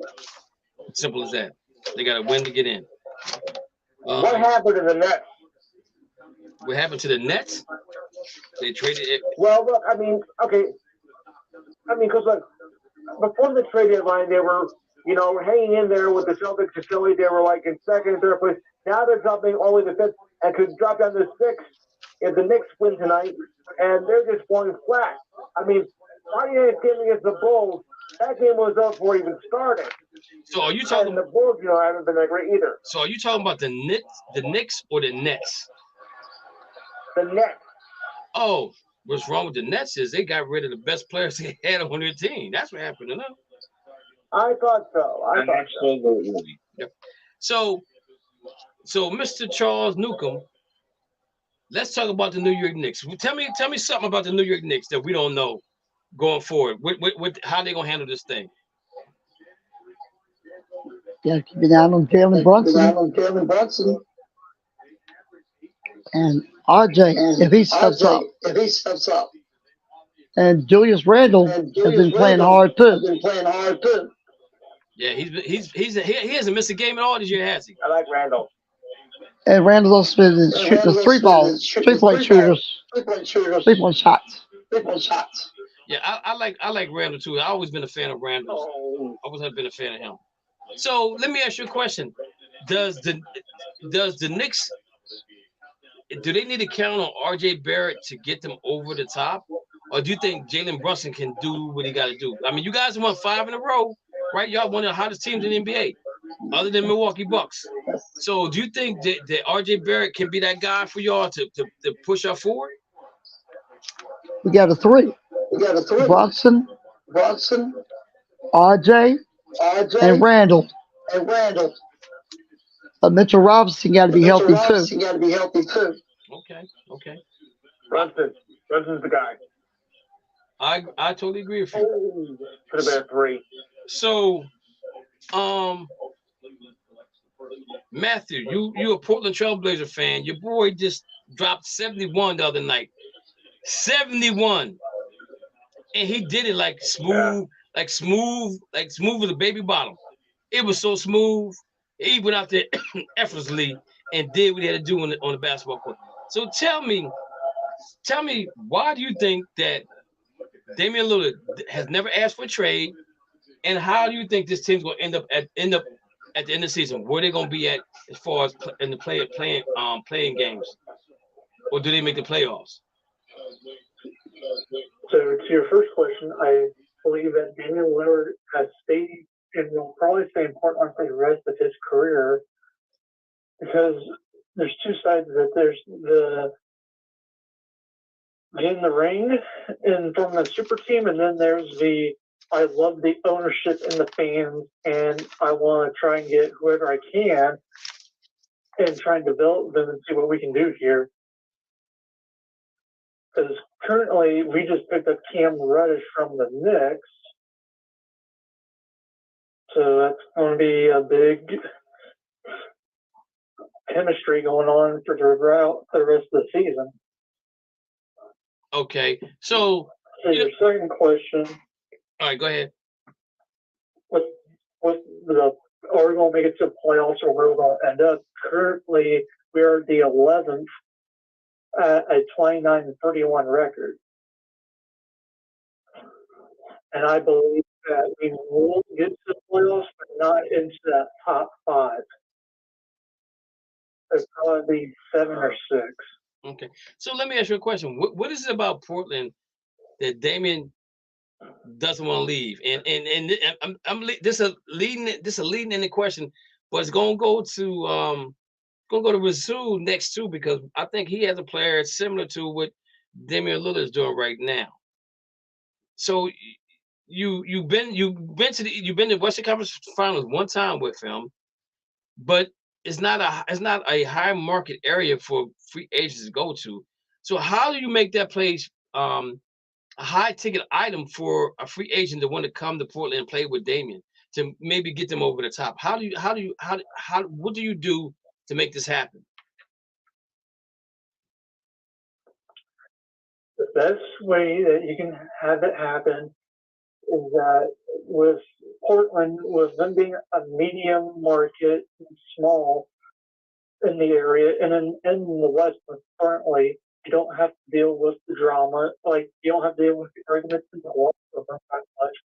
Simple as that. They got to win to get in. What happened to the Nets? What happened to the Nets? They traded it. Well, look, I mean, okay. I mean, because like before the trade deadline, they were, hanging in there with the Celtics to Philly. They were like in second and third place. Now they're dropping only to fifth and could drop down to sixth if the Knicks win tonight. And they're just falling flat. I mean, Friday night game against the Bulls, that game was up before it even started. So are you talking? And the Bulls, haven't been that great either. So are you talking about the Knicks or the Nets? The Nets. Oh, what's wrong with the Nets is they got rid of the best players they had on their team. That's what happened to them. I thought so. Absolutely. Yep. So Mr. Charles Newcomb, let's talk about the New York Knicks. Tell me something about the New York Knicks that we don't know going forward. How they gonna handle this thing? Yeah, keep it down on Jalen Brunson. And RJ, if he steps up. And Julius Randle has been playing hard too. Yeah, he hasn't missed a game at all this year, has he? I like Randle. And Randle's also been shooting the three-point shots. Yeah, I like Randle too. I've always been a fan of Randle. I always have been a fan of him. So let me ask you a question: Does the Knicks, do they need to count on RJ Barrett to get them over the top, or do you think Jalen Brunson can do what he got to do? I mean, you guys won 5 in a row, right? Y'all one of the hottest teams in the NBA, other than Milwaukee Bucks. So do you think that RJ Barrett can be that guy for y'all to push y'all forward? We got a three. Brunson, RJ, and Randle. But Mitchell Robinson got to be healthy too. Okay. Brunson's the guy. I totally agree with you. Could have been a 3. So, Matthew, you a Portland Trailblazer fan. Your boy just dropped 71 the other night. 71. And he did it like smooth as a baby bottom. It was so smooth. He went out there effortlessly and did what he had to do on the basketball court. So tell me, why do you think that Damian Lillard has never asked for a trade, and how do you think this team's going to end up at the end of the season? Where they going to be at as far as in the playing games, or do they make the playoffs? So to your first question, I believe that Damian Lillard has stayed and will probably stay in Portland for the rest of his career, because there's two sides of it. There's the in the ring and from the super team, and then there's the I love the ownership and the fans, and I want to try and get whoever I can and try and develop them and see what we can do here. Because currently we just picked up Cam Reddish from the Knicks, so that's going to be a big chemistry going on for the rest of the season. Okay, so your second question. All right, go ahead. Are we going to make it to the playoffs, or where we're going to end up? Currently, we are the 11th at a 29-31 record. And I believe that we will get to the playoffs, but not into that top 5. There's probably 7 or 6. Okay, so let me ask you a question. What is it about Portland that Damian doesn't want to leave? And this a leading in the question, but it's gonna go to Rasul next too, because I think he has a player similar to what Damian Lillard is doing right now. So you've been to the Western Conference Finals one time with him, but it's not a high market area for free agents to go to. So how do you make that place a high ticket item for a free agent to want to come to Portland and play with Damian to maybe get them over the top? What do you do to make this happen? The best way that you can have it happen is that with Portland, with them being a medium market, small in the area, and in the West currently, you don't have to deal with the drama. Like, you don't have to deal with the arguments in the West of them that much,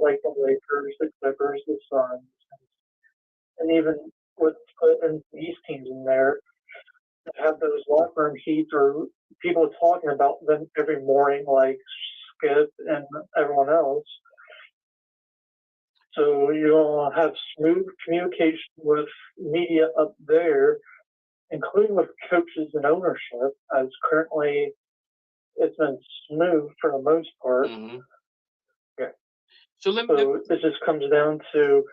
like the Lakers, the Clippers, the Suns, and even with putting these teams in there, to have those locker room heats or people talking about them every morning, like Skip and everyone else. So you'll have smooth communication with media up there, including with coaches and ownership, as currently it's been smooth for the most part. Mm-hmm. Yeah. So it just comes down to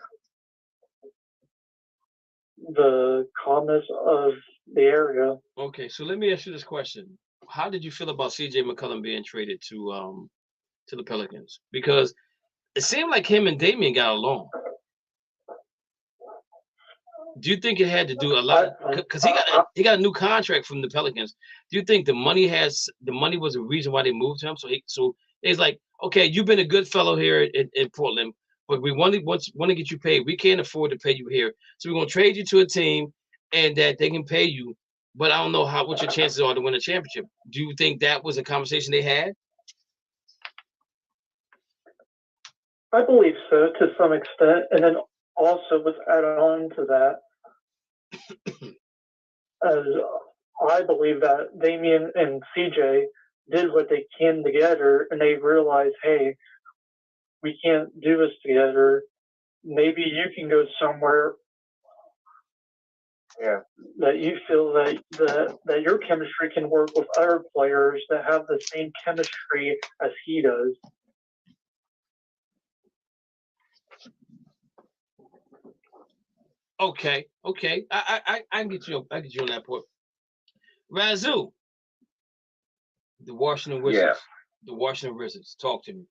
the calmness of the area. Okay, so let me ask you this question: how did you feel about C.J. McCollum being traded to the Pelicans? Because it seemed like him and Damian got along. Do you think it had to do a lot? Because he got a new contract from the Pelicans. Do you think the money was a reason why they moved him? So it's like, okay, you've been a good fellow here in Portland, but we want to get you paid. We can't afford to pay you here, so we're gonna trade you to a team, and that they can pay you. But I don't know what your chances are to win a championship. Do you think that was a conversation they had? I believe so, to some extent, and then also with added on to that, as I believe that Damian and CJ did what they can together, and they realized, hey, we can't do this together. Maybe you can go somewhere that you feel that your chemistry can work with other players that have the same chemistry as he does. Okay. I can get you on that point. Razoo, the Washington Wizards. Yeah. The Washington Wizards. Talk to me.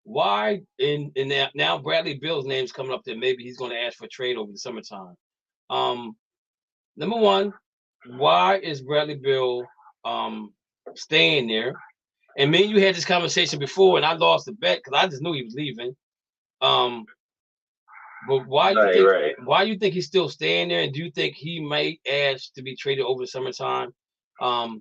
Why in now Bradley Beal's name's coming up there? Maybe he's going to ask for a trade over the summertime. Number one, why is Bradley Beal staying there? And me and you had this conversation before, and I lost the bet because I just knew he was leaving. But why you think he's still staying there? And do you think he might ask to be traded over the summertime? The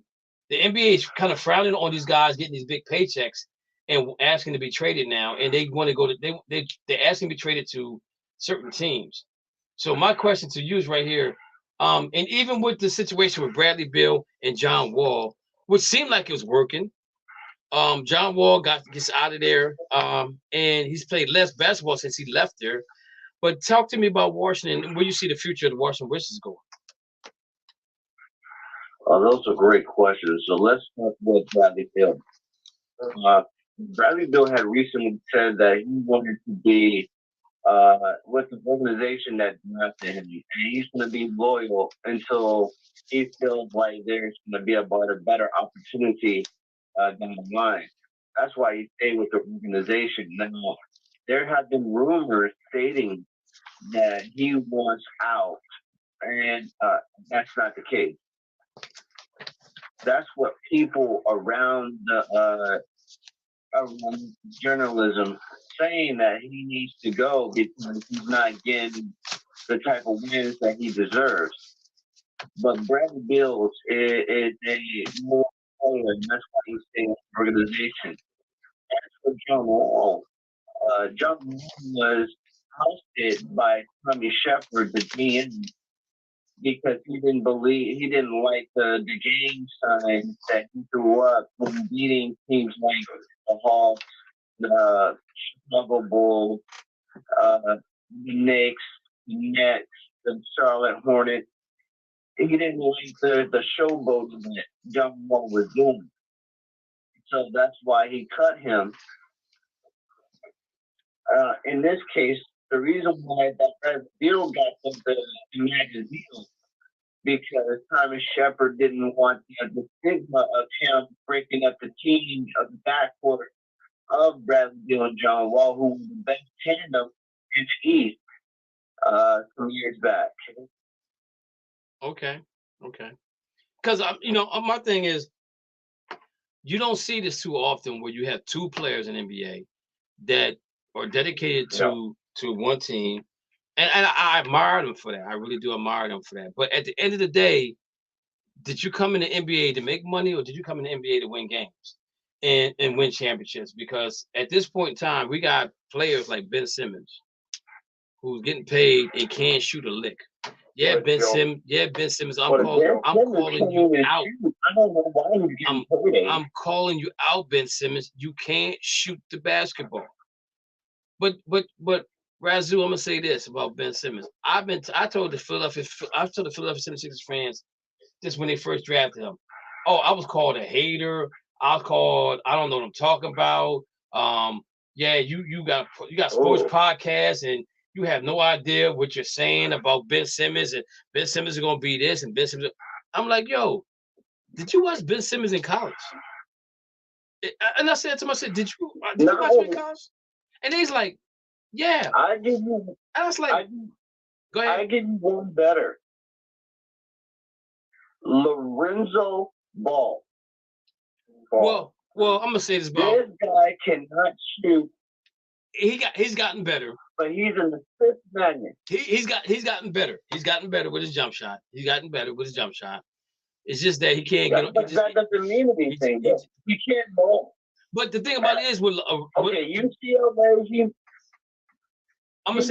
NBA is kind of frowning on these guys getting these big paychecks and asking to be traded now, and they want to go to they're asking to be traded to certain teams. So my question to you is right here. And even with the situation with Bradley Beal and John Wall, which seemed like it was working, John Wall gets out of there, and he's played less basketball since he left there. But talk to me about Washington and where you see the future of the Washington Wizards going. Those are great questions. So let's start with Bradley Beal. Bradley Beal had recently said that he wanted to be with the organization that drafted him, and he's going to be loyal until he feels like there's going to be a better opportunity down the line. That's why he stayed with the organization. Now, there have been rumors stating that he wants out, and that's not the case. That's what people around journalism saying, that he needs to go because he's not getting the type of wins that he deserves. But Bradley Beal is a more player, and that's why he's staying with the organization. As for John Wall, John Wall was ousted by Tommy Shepard, the GM, because he didn't like the game signs that he threw up when beating teams like the Hawks, the Chicago Bulls, the Knicks, the Nets, the Charlotte Hornets. He didn't like the showboating that John Wall was doing. So that's why he cut him. In this case, the reason why that deal got the Magic deal, because Thomas Shepard didn't want the stigma of him breaking up the team of the backcourt of Bradley Beal and John Wall, who was the best tandem in the East some years back. Okay. Because my thing is, you don't see this too often where you have two players in NBA that are dedicated to one team, and I admire them for that. I really do admire them for that. But at the end of the day, did you come in the NBA to make money, or did you come in the NBA to win games and win championships? Because at this point in time, we got players like Ben Simmons, who's getting paid and can't shoot a lick. Yeah, Ben Simmons. I'm calling you out. I don't know why he's getting paid. I'm calling you out, Ben Simmons. You can't shoot the basketball. But Razoo, I'm gonna say this about Ben Simmons. I told the Philadelphia 76ers fans this when they first drafted him. Oh, I was called a hater. I was called, I don't know what I'm talking about. Yeah, you got sports podcasts and you have no idea what you're saying about Ben Simmons, and Ben Simmons is gonna be this and Ben Simmons. I'm like, yo, did you watch Ben Simmons in college? And I said to myself, did you watch him in college? And he's like, yeah. I give you. I was like, go ahead. I give you one better. Lorenzo Ball. Well, I'm gonna say this about this guy cannot shoot. He's gotten better, but he's in the fifth magnet. He's gotten better. He's gotten better with his jump shot. It's just that he can't get. But that doesn't mean anything. He can't ball. But the thing about it is, with UCLA, he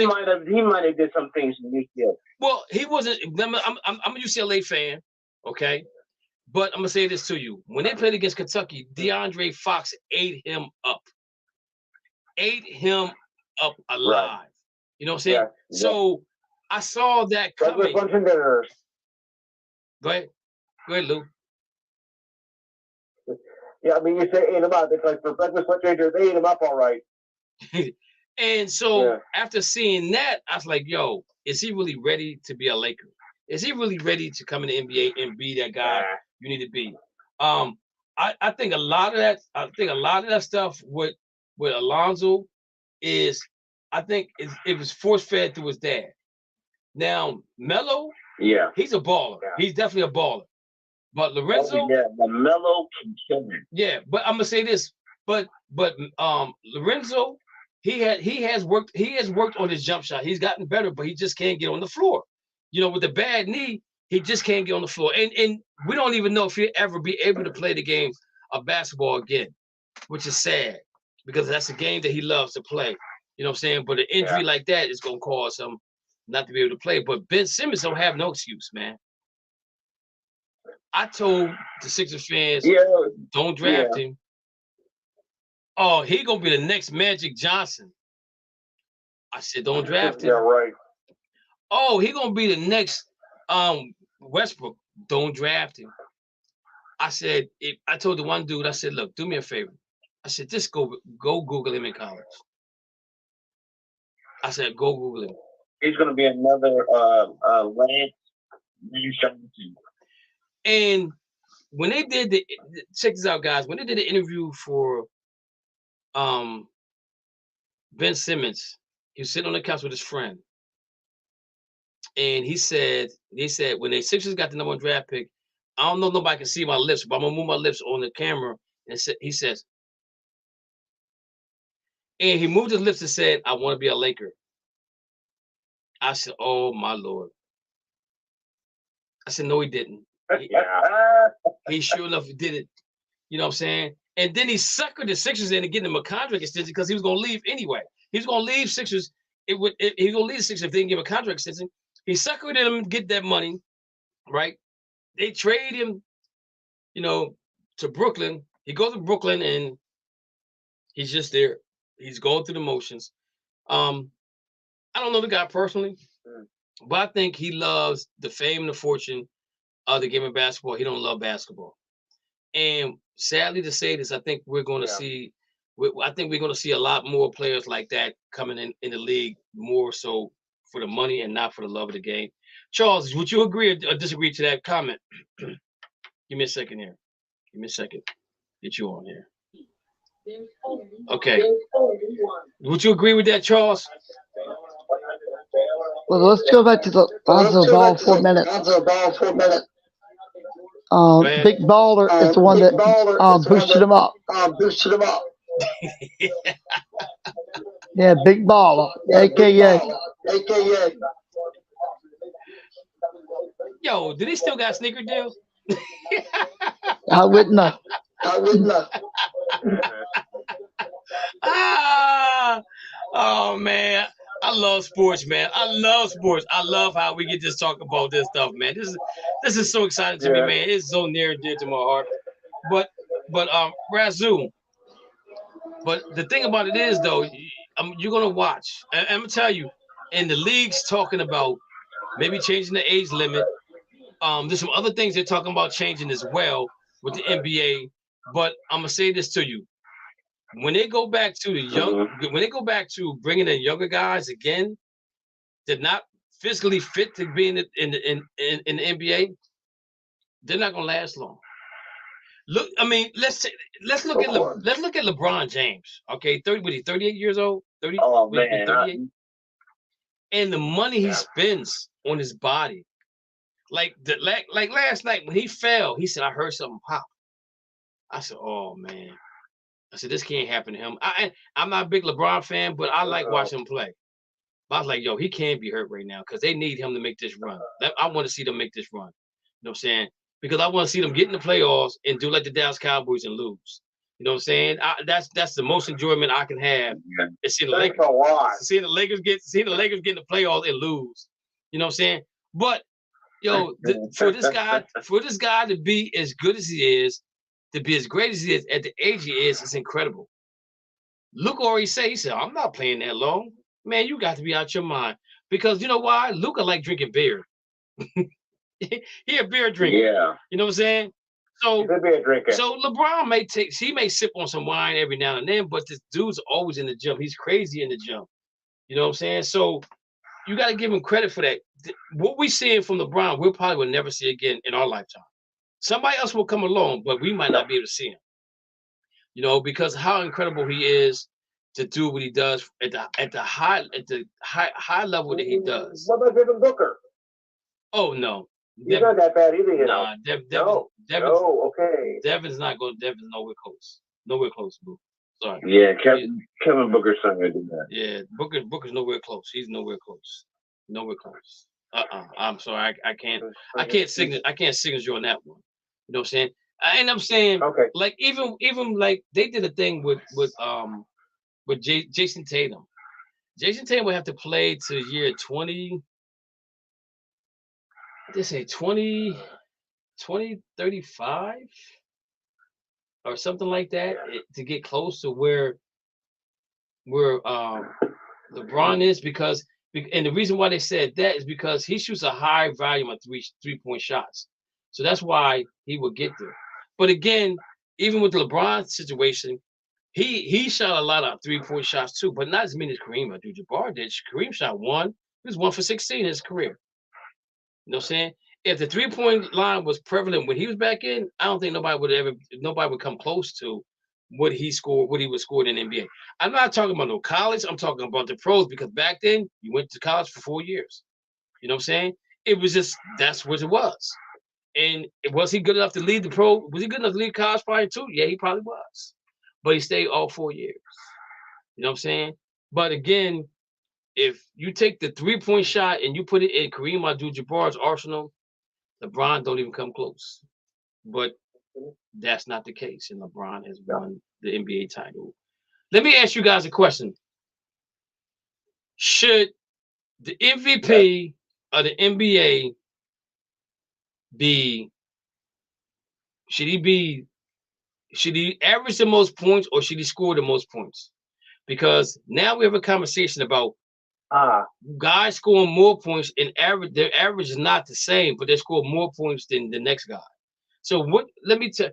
might have did some things in UCLA. Well, he wasn't. I'm a UCLA fan, okay. But I'm gonna say this to you: when they played against Kentucky, DeAndre Fox ate him up alive. Right. You know what I'm saying? Yeah. So I saw that coming. Go ahead, Lou. Yeah, I mean, you say ate him up. It's like for breakfast, lunch, dinner, they ate him up all right. And so after seeing that, I was like, yo, is he really ready to be a Laker? Is he really ready to come in the NBA and be that guy you need to be? I think a lot of that stuff with Alonzo is, I think it was force fed through his dad. Now Melo, he's a baller. Yeah. He's definitely a baller. But Lorenzo, Melo can kill him. Yeah, but I'm gonna say this. But Lorenzo, he has worked on his jump shot. He's gotten better, but he just can't get on the floor. You know, with the bad knee, he just can't get on the floor. And we don't even know if he'll ever be able to play the game of basketball again, which is sad because that's a game that he loves to play. You know what I'm saying? But an injury like that is gonna cause him not to be able to play. But Ben Simmons don't have no excuse, man. I told the Sixers fans, don't draft him. Oh, he gonna be the next Magic Johnson. I said, don't draft him. Yeah, right. Oh, he gonna be the next Westbrook. Don't draft him. I said, I told the one dude, I said, look, do me a favor. I said, just go Google him in college. I said, go Google him. He's gonna be another Lance Johnson. And when they did check this out, guys, when they did the interview for Ben Simmons, he was sitting on the couch with his friend. And they said when the Sixers got the #1 draft pick, I don't know if nobody can see my lips, but I'm gonna move my lips on the camera. And he says, and he moved his lips and said, I want to be a Laker. I said, oh my Lord. I said, no, he didn't. He sure enough did it. You know what I'm saying? And then he suckered the Sixers into getting him a contract extension because he was going to leave anyway. He was going to leave Sixers. He was going to leave the Sixers if they didn't give him a contract extension. He suckered him to get that money, right? They trade him, to Brooklyn. He goes to Brooklyn and he's just there. He's going through the motions. I don't know the guy personally, but I think he loves the fame and the fortune of the game of basketball. He don't love basketball. And sadly to say this, I think we're going to see. I think we're going to see a lot more players like that coming in the league, more so for the money and not for the love of the game. Charles, would you agree or disagree to that comment? Give me a second here. Give me a second. Get you on here. Okay. Would you agree with that, Charles? Well, let's go back to the Lonzo Ball for a minute. Big Baller is the one that boosted him up. Yeah, Big Baller, AKA. Yo, do they still got sneaker deals? I wouldn't know. Oh man, I love sports, man. I love sports. I love how we get to talk about this stuff, man. This is so exciting to me, man. It's so near and dear to my heart. But Razoo. But the thing about it is, though, you're gonna watch. I'm gonna tell you, and the league's talking about maybe changing the age limit. There's some other things they're talking about changing as well with the NBA. But I'm gonna say this to you: when they go back to when they go back to bringing in younger guys again, they're not physically fit to be in the NBA. They're not gonna last long. Look, I mean, let's look at LeBron James. Okay, 38 years old. 30. Oh man, 38. And the money he spends on his body, like last night when he fell, he said, "I heard something pop." I said, "Oh man." I said, "This can't happen to him." I'm not a big LeBron fan, but I like watching him play. But I was like, "Yo, he can't be hurt right now because they need him to make this run." I want to see them make this run. You know what I'm saying? Because I want to see them get in the playoffs and do like the Dallas Cowboys and lose. You know what I'm saying? That's the most enjoyment I can have. Is seeing the Lakers. Seeing the Lakers get in the playoffs and lose. You know what I'm saying? But yo, for this guy to be as good as he is, to be as great as he is at the age he is, it's incredible. Luka already said, he said, "I'm not playing that long." Man, you got to be out your mind. Because you know why? Luka like drinking beer. He a beer drinker. Yeah. You know what I'm saying? So he's a beer drinker. So LeBron may sip on some wine every now and then, but this dude's always in the gym. He's crazy in the gym. You know what I'm saying? So you got to give him credit for that. What we seeing from LeBron, we probably will never see again in our lifetime. Somebody else will come along, but we might not be able to see him. You know, because how incredible he is to do what he does at the high level that he does. What about Devin Booker? Oh no. He's not that bad either, you know. Nah, okay. Devin's nowhere close. Nowhere close, bro. Sorry. Yeah, Kevin Booker's not gonna do that. Yeah, Booker's nowhere close. He's nowhere close. Nowhere close. I'm sorry. I can't signature on that one. You know what I'm saying? And I'm saying, okay, like even like they did a thing with Jason Tatum. Jason Tatum would have to play to year 20. They say 2035 or something like that to get close to where LeBron is, because and the reason why they said that is because he shoots a high volume of three-point shots. So that's why he would get there. But again, even with the LeBron situation, he shot a lot of three-point shots too, but not as many as Kareem Abdul-Jabbar did. Kareem shot one. He was 1 for 16 in his career. You know what I'm saying? If the three-point line was prevalent when he was back in, I don't think nobody would come close to what he was scored in the NBA. I'm not talking about no college. I'm talking about the pros, because back then you went to college for 4 years. You know what I'm saying? It was just, that's what it was. And was he good enough to lead the pro? Was he good enough to lead college prior too? Yeah, he probably was. But he stayed all 4 years. You know what I'm saying? But again, if you take the three-point shot and you put it in Kareem Abdul-Jabbar's arsenal, LeBron don't even come close. But that's not the case, and LeBron has won the NBA title. Let me ask you guys a question. Should the MVP of the NBA should he average the most points, or should he score the most points? Because now we have a conversation about guys scoring more points, and their average is not the same, but they score more points than the next guy. So let me tell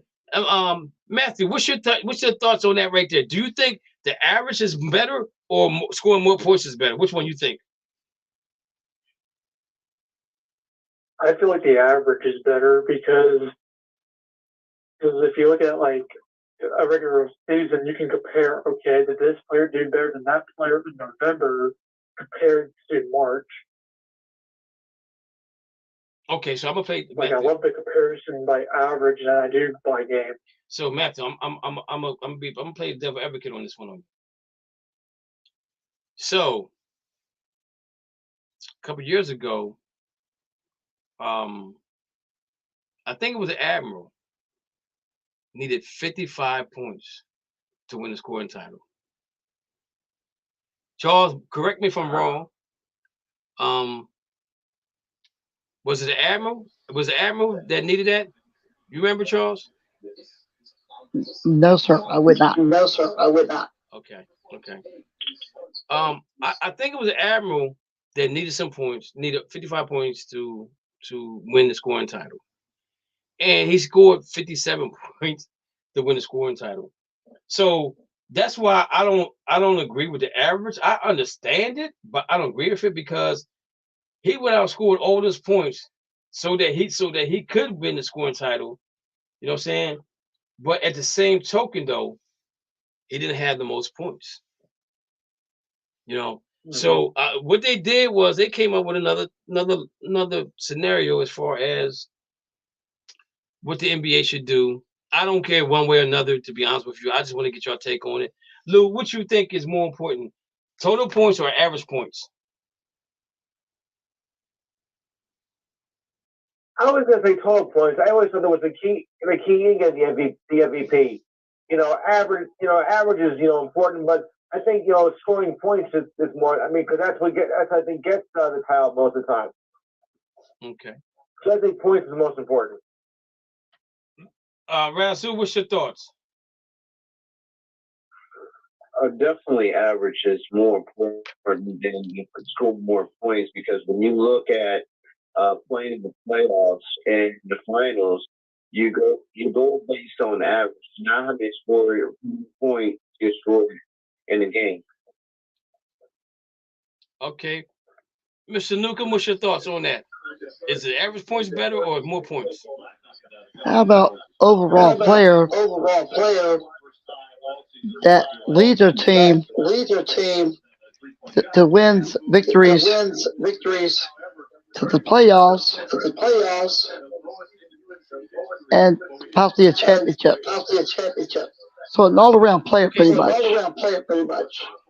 Matthew, what's your thoughts on that right there? Do you think the average is better, or scoring more points is better? Which one you think? I feel like the average is better because if you look at like a regular season, you can compare, okay, did this player do better than that player in November compared to March? Okay, so I'm gonna play. Like, I love the comparison by average than I do by game. So Matthew, I'm gonna play the devil advocate on this one. On you. So a couple years ago, I think it was the Admiral needed 55 points to win the scoring title. Charles, correct me if I'm wrong. Was it the Admiral? Was the Admiral that needed that? You remember, Charles? No, sir, I would not. No, sir, I would not. Okay. I think it was the Admiral that needed some points, needed 55 points to win the scoring title. And he scored 57 points to win the scoring title. So that's why I don't agree with the average. I understand it, but I don't agree with it because he went out and scored all those points so that he could win the scoring title. You know what I'm saying? But at the same token, though, he didn't have the most points. You know, so what they did was they came up with another scenario as far as what the NBA should do. I don't care one way or another, to be honest with you. I just want to get your take on it. Lou, what you think is more important, total points or average points? I was going to say 12 points. I always thought that was the key to get the MVP. Average is important, but I think scoring points is more. I mean, because that's I think gets the title most of the time. Okay. So I think points is the most important. Rasul, what's your thoughts? Definitely, average is more important than score more points because when you look at playing in the playoffs and the finals, you go based on average, not how many points you score in the game. Okay, Mr. Newcomb, what's your thoughts on that? Is the average points better or more points? How about overall player that leads their team to wins victories to the playoffs and possibly a championship. So an all-around player, pretty much.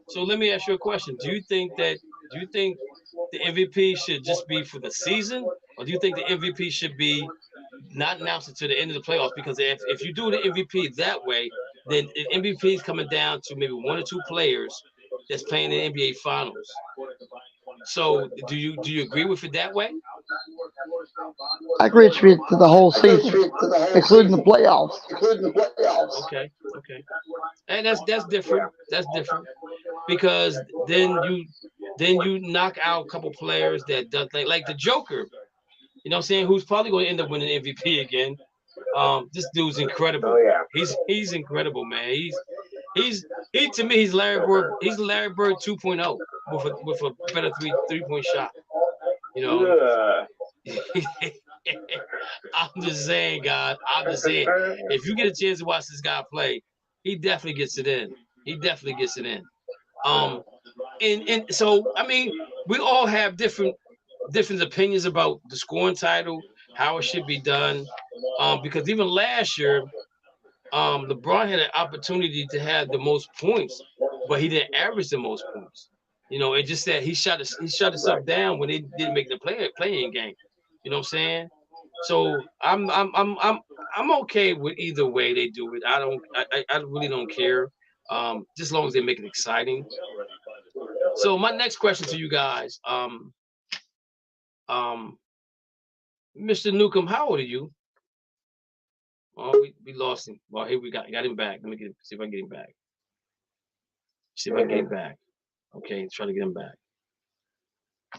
So let me ask you a question. Do you think the MVP should just be for the season, or do you think the MVP should be not announced until the end of the playoffs? Because if you do the MVP that way, then the MVP is coming down to maybe one or two players that's playing in the NBA Finals. So do you agree with it that way? I agree with you to the whole season, including the playoffs. Okay. And that's different. That's different because then you knock out a couple players that does like the Joker. You know what I'm saying? Who's probably going to end up winning MVP again. This dude's incredible. Oh, yeah. He's incredible, man. He's to me he's Larry Bird. He's Larry Bird 2.0 with a better three-point shot. You know. I'm just saying, guys. I'm just saying. If you get a chance to watch this guy play, he definitely gets it in. And so I mean, we all have different opinions about the scoring title, how it should be done. Because even last year, LeBron had an opportunity to have the most points, but he didn't average the most points. You know, it just that he shut himself down when they didn't make the playing game. You know what I'm saying? So I'm okay with either way they do it. I really don't care. Just as long as they make it exciting. So my next question to you guys, Mr. Newcomb, how old are you? Oh, we lost him. Well, here we got him back. Let me see if I can get him back. Okay, try to get him back.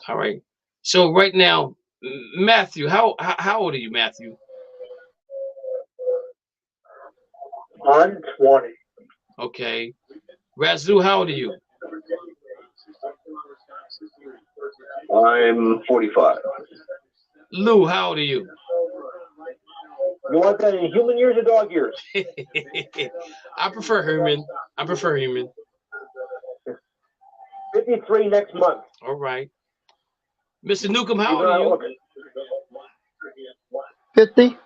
All right. So right now, Matthew, how old are you, Matthew? I'm 20. Okay. Razu, how old are you? I'm 45. Lou, how old are you? You want that in human years or dog years? I prefer human. 53 next month. All right. Mr. Newcomb, how old are you? 50.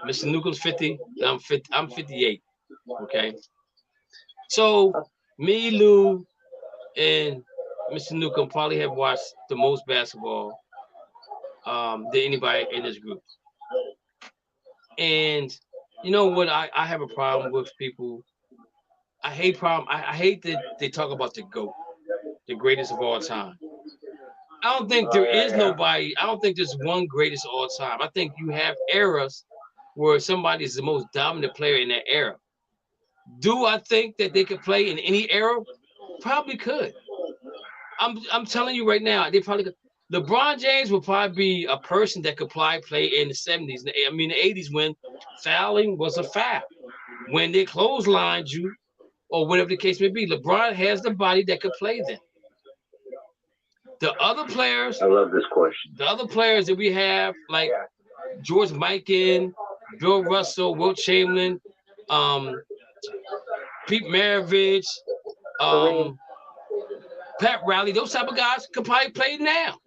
Mr. Newcomb's 50. I'm 50. I'm 58. Okay. So me, Lou, and Mr. Newcomb probably have watched the most basketball than anybody in this group. And you know what? I have a problem with people. I hate that they talk about the GOAT, the greatest of all time. I don't think there is nobody. I don't think there's one greatest of all time. I think you have eras where somebody is the most dominant player in that era. Do I think that they could play in any era? Probably could. I'm telling you right now, they probably could. LeBron James will probably be a person that could probably play in the 70s. I mean, the 80s when fouling was a foul. When they clotheslined you, or whatever the case may be, LeBron has the body that could play then. The other players, I love this question. The other players that we have, like George Mikan, Bill Russell, Wilt Chamberlain, Pete Maravich, Pat Riley, those type of guys could probably play now.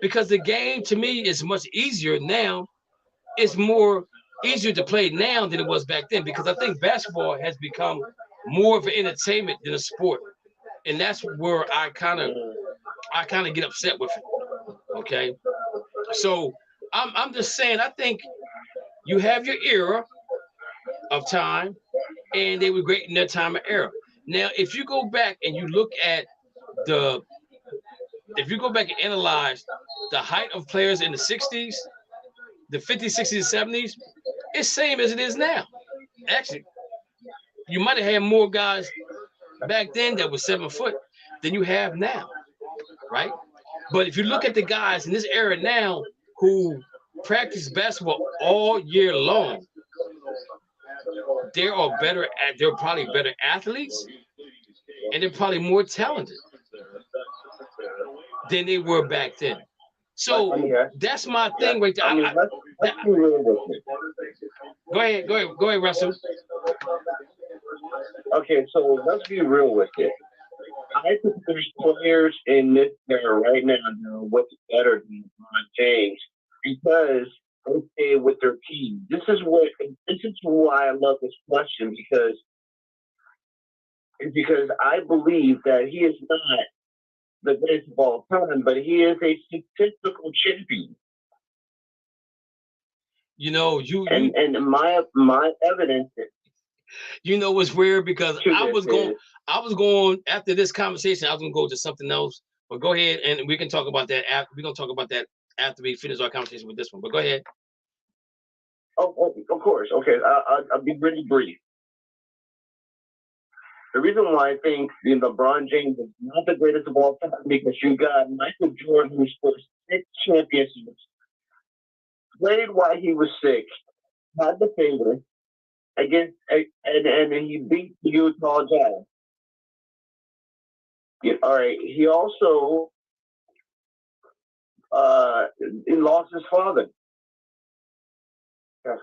Because the game, to me, is much easier now. It's more easier to play now than it was back then. Because I think basketball has become more of an entertainment than a sport. And that's where I kind of get upset with it. Okay. So I'm just saying, I think you have your era of time, and they were great in their time of era. Now, if you go back and you look at if you go back and analyze the height of players in the 60s, the 50s, 60s, and 70s, it's same as it is now. Actually, you might have had more guys back then that were 7 foot than you have now, right? But if you look at the guys in this era now who practice basketball all year long, they're probably better athletes, and they're probably more talented than they were back then. So that's my thing right there. Let's be real with it. Go ahead, Russell. Okay, so let's be real with it. I think there's players in this era right now that are what's better than LeBron James because they stay with their team. This is why I love this question because I believe that he is not the greatest of all time, but he is a statistical champion. You know, and my evidence. You know what's weird because I was going after this conversation. I was gonna go to something else, but go ahead and we can talk about that after. We're gonna talk about that after we finish our conversation with this one. But go ahead. Oh, of course. Okay, I'll be really brief. The reason why I think LeBron James is not the greatest of all time because you got Michael Jordan who scored 6 championships, played while he was sick, had the FAVRE against, and he beat the Utah Jazz. Yeah, all right. He also he lost his father. Yeah.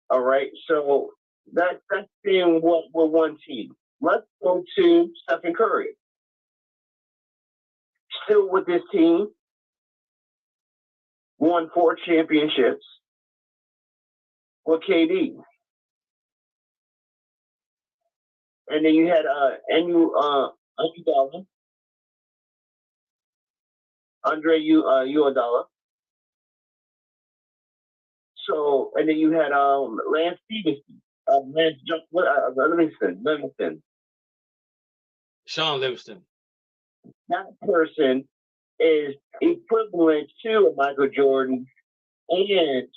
All right. So that's being what we're one team. Let's go to Stephen Curry. Still with this team, won 4 championships with KD. And then you had Andre Iguodala. So, and then you had Lance Stevenson, Livingston. Sean Livingston. That person is equivalent to Michael Jordan, and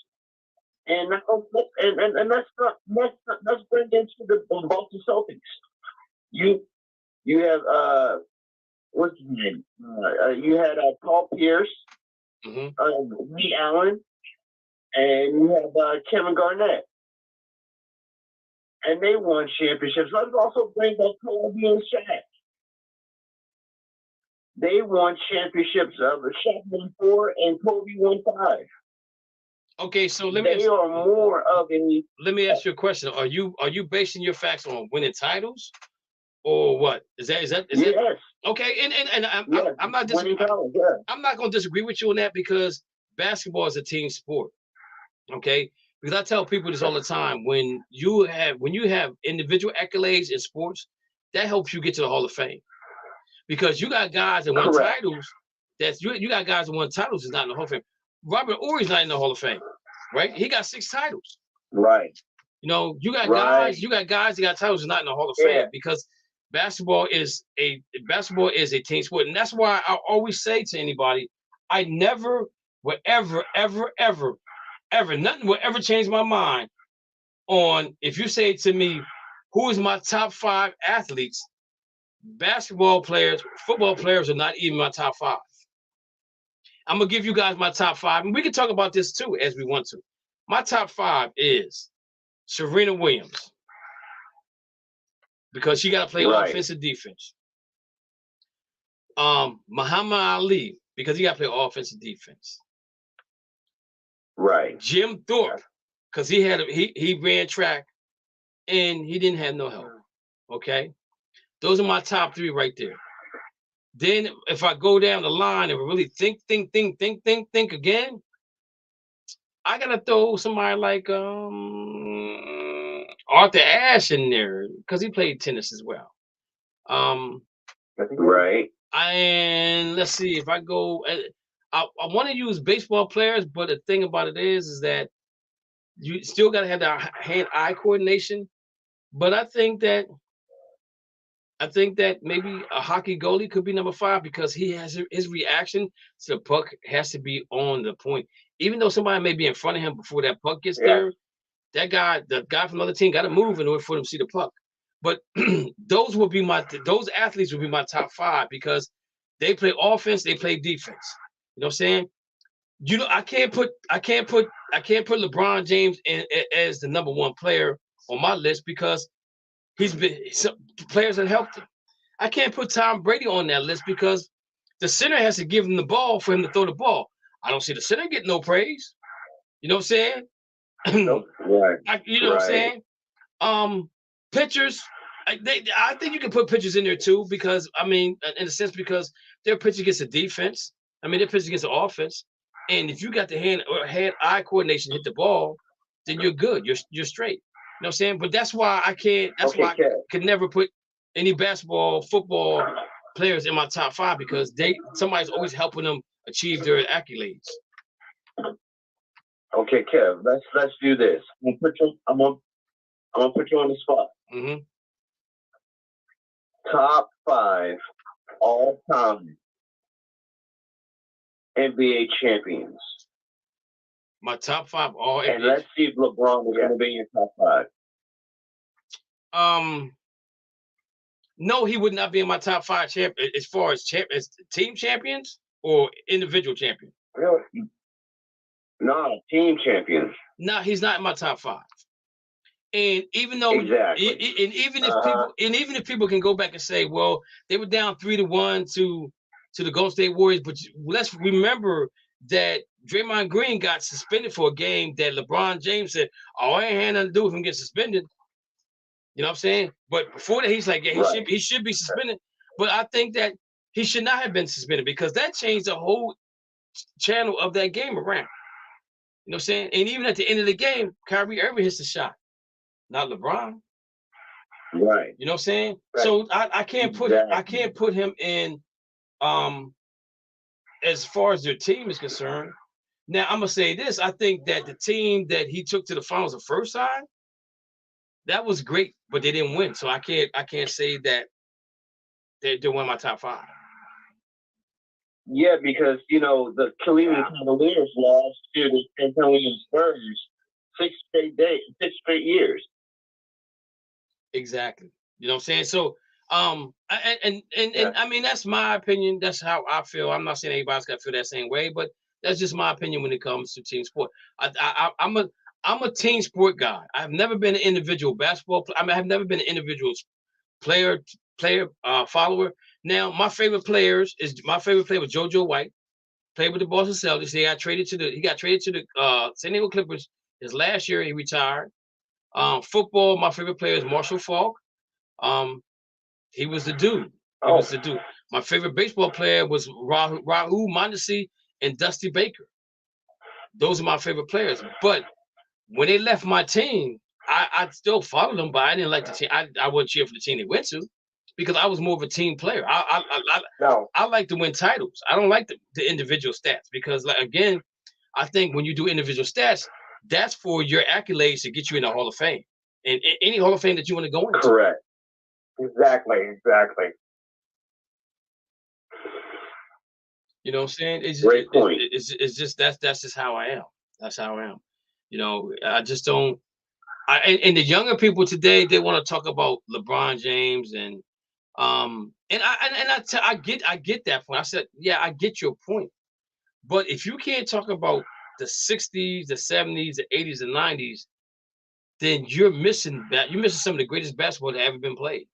let's bring into the Boston Celtics. You have what's his name? You had Paul Pierce, Lee Allen, and you have Kevin Garnett. And they won championships. Let's also bring up Kobe and Shaq. They won championships. Shaq won 4 and Kobe won 5. Okay, so let me ask you a question. Are you basing your facts on winning titles, or what? Is that yes. it? Okay, and I'm not disagreeing. Yeah. I'm not going to disagree with you on that because basketball is a team sport. Okay, because I tell people this all the time. When you have individual accolades in sports, that helps you get to the Hall of Fame. Because you got guys that won titles. You got guys that won titles is not in the Hall of Fame. Robert Ory's not in the Hall of Fame, right? He got 6 titles. Right. You know, you got guys that got titles is not in the Hall of Fame because basketball is a team sport, and that's why I always say to anybody, I never will ever nothing will ever change my mind on if you say to me, who is my top 5 athletes? Basketball players, football players are not even my top 5. I'm gonna give you guys my top 5, and we can talk about this too as we want to. My top 5 is Serena Williams because she got to play offense and defense. Muhammad Ali because he got to play offense and defense. Right. Jim Thorpe because he ran track and he didn't have no help. Okay. Those are my top 3 right there. Then if I go down the line and really think again, I gotta throw somebody like Arthur Ashe in there because he played tennis as well. Right. And let's see if I go. I want to use baseball players, but the thing about it is that you still gotta have that hand-eye coordination. But I think that maybe a hockey goalie could be number 5 because he has his reaction to the puck has to be on the point. Even though somebody may be in front of him before that puck gets there, the guy from the other team got to move in order for them to see the puck. But those athletes would be my top 5 because they play offense, they play defense. You know what I'm saying? You know, I can't put LeBron James as the number 1 player on my list because he's been some players that helped him. I can't put Tom Brady on that list because the center has to give him the ball for him to throw the ball. I don't see the center getting no praise. You know what I'm saying? Nope. Right. You know what I'm saying? Pitchers, I think you can put pitchers in there too because, I mean, in a sense, because their pitcher against the defense. I mean, their pitcher against the offense. And if you got the hand-eye coordination to hit the ball, then you're good. You're straight. You know what I'm saying? But that's why I can't. That's why I could never put any basketball, football players in my top 5 because somebody's always helping them achieve their accolades. Okay, Kev. Let's do this. I'm gonna put you on the spot. Mm-hmm. Top 5 all-time NBA champions. My top 5 all NBA. And let's see if LeBron is going to be in your top 5. No, he would not be in my top 5 champion as far as team champions or individual champions. Really? No, team champions. No, he's not in my top 5. And even though, even if people can go back and say, well, they were down 3-1 to the Golden State Warriors, but let's remember that Draymond Green got suspended for a game that LeBron James said, "Oh, I ain't had nothing to do with him getting suspended." You know what I'm saying? But before that, he's like, "Yeah, he should be suspended." But I think that he should not have been suspended because that changed the whole channel of that game around. You know what I'm saying? And even at the end of the game, Kyrie Irving hits the shot, not LeBron. Right. You know what I'm saying? Right. So I can't put him in as far as their team is concerned. Now I'm gonna say this: I think that the team that he took to the finals the first time, that was great, but they didn't win. So I can't say that they won my top 5. Yeah, because the Cleveland Cavaliers lost to the San Antonio Spurs 6 straight years. Exactly. You know what I'm saying? So and I mean that's my opinion. That's how I feel. I'm not saying anybody's got to feel that same way, but that's just my opinion when it comes to team sport. I'm a team sport guy. I've never been an individual basketball player. I mean, I've never been an individual player follower. Now, my favorite player was JoJo White. Played with the Boston Celtics. He got traded to the San Diego Clippers. His last year, he retired. Football, my favorite player is Marshall Faulk. He was the dude. My favorite baseball player was Rahul Mondesi and Dusty Baker. those are my favorite players. But when they left my team, I still followed them, but I didn't like the team. I wouldn't cheer for the team they went to because I was more of a team player. I like to win titles. I don't like the individual stats because, like, again, I think when you do individual stats, that's for your accolades to get you in the Hall of Fame and any Hall of Fame that you want to go into. Correct. Exactly. You know what I'm saying? Great point. It's just that's just how I am. That's how I am. You know, I just don't. And the younger people today, they want to talk about LeBron James and I get that point. I said, yeah, I get your point. But if you can't talk about the 60s, the 70s, the 80s, and 90s, then you're missing that. You're missing some of the greatest basketball that ever been played.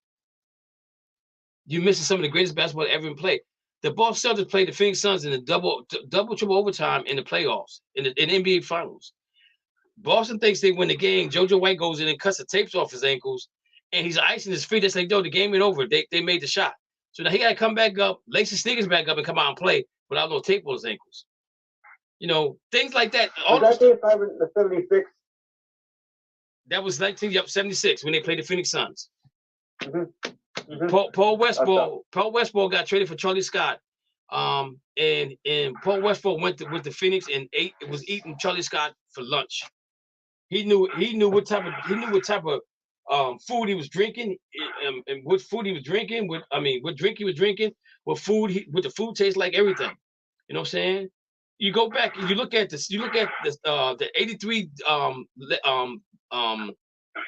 You're missing some of the greatest basketball that ever been played. The Boston Celtics played the Phoenix Suns in the double triple overtime in the playoffs in the NBA Finals. Boston thinks they win the game. JoJo White goes in and cuts the tapes off his ankles, and he's icing his feet. They say, "Yo, the game ain't over. They made the shot." So now he got to come back up, lace his sneakers back up, and come out and play without no tape on his ankles. You know, things like that. Was that the 76? That was 1976 when they played the Phoenix Suns. Mm-hmm. Paul Westbrook got traded for Charlie Scott. And Paul Westbrook went to Phoenix and was eating Charlie Scott for lunch. He knew what type of food he was drinking, and what food he was drinking, what drink he was drinking, what the food tastes like, everything. You know what I'm saying? You go back and you look at this. You look at the 83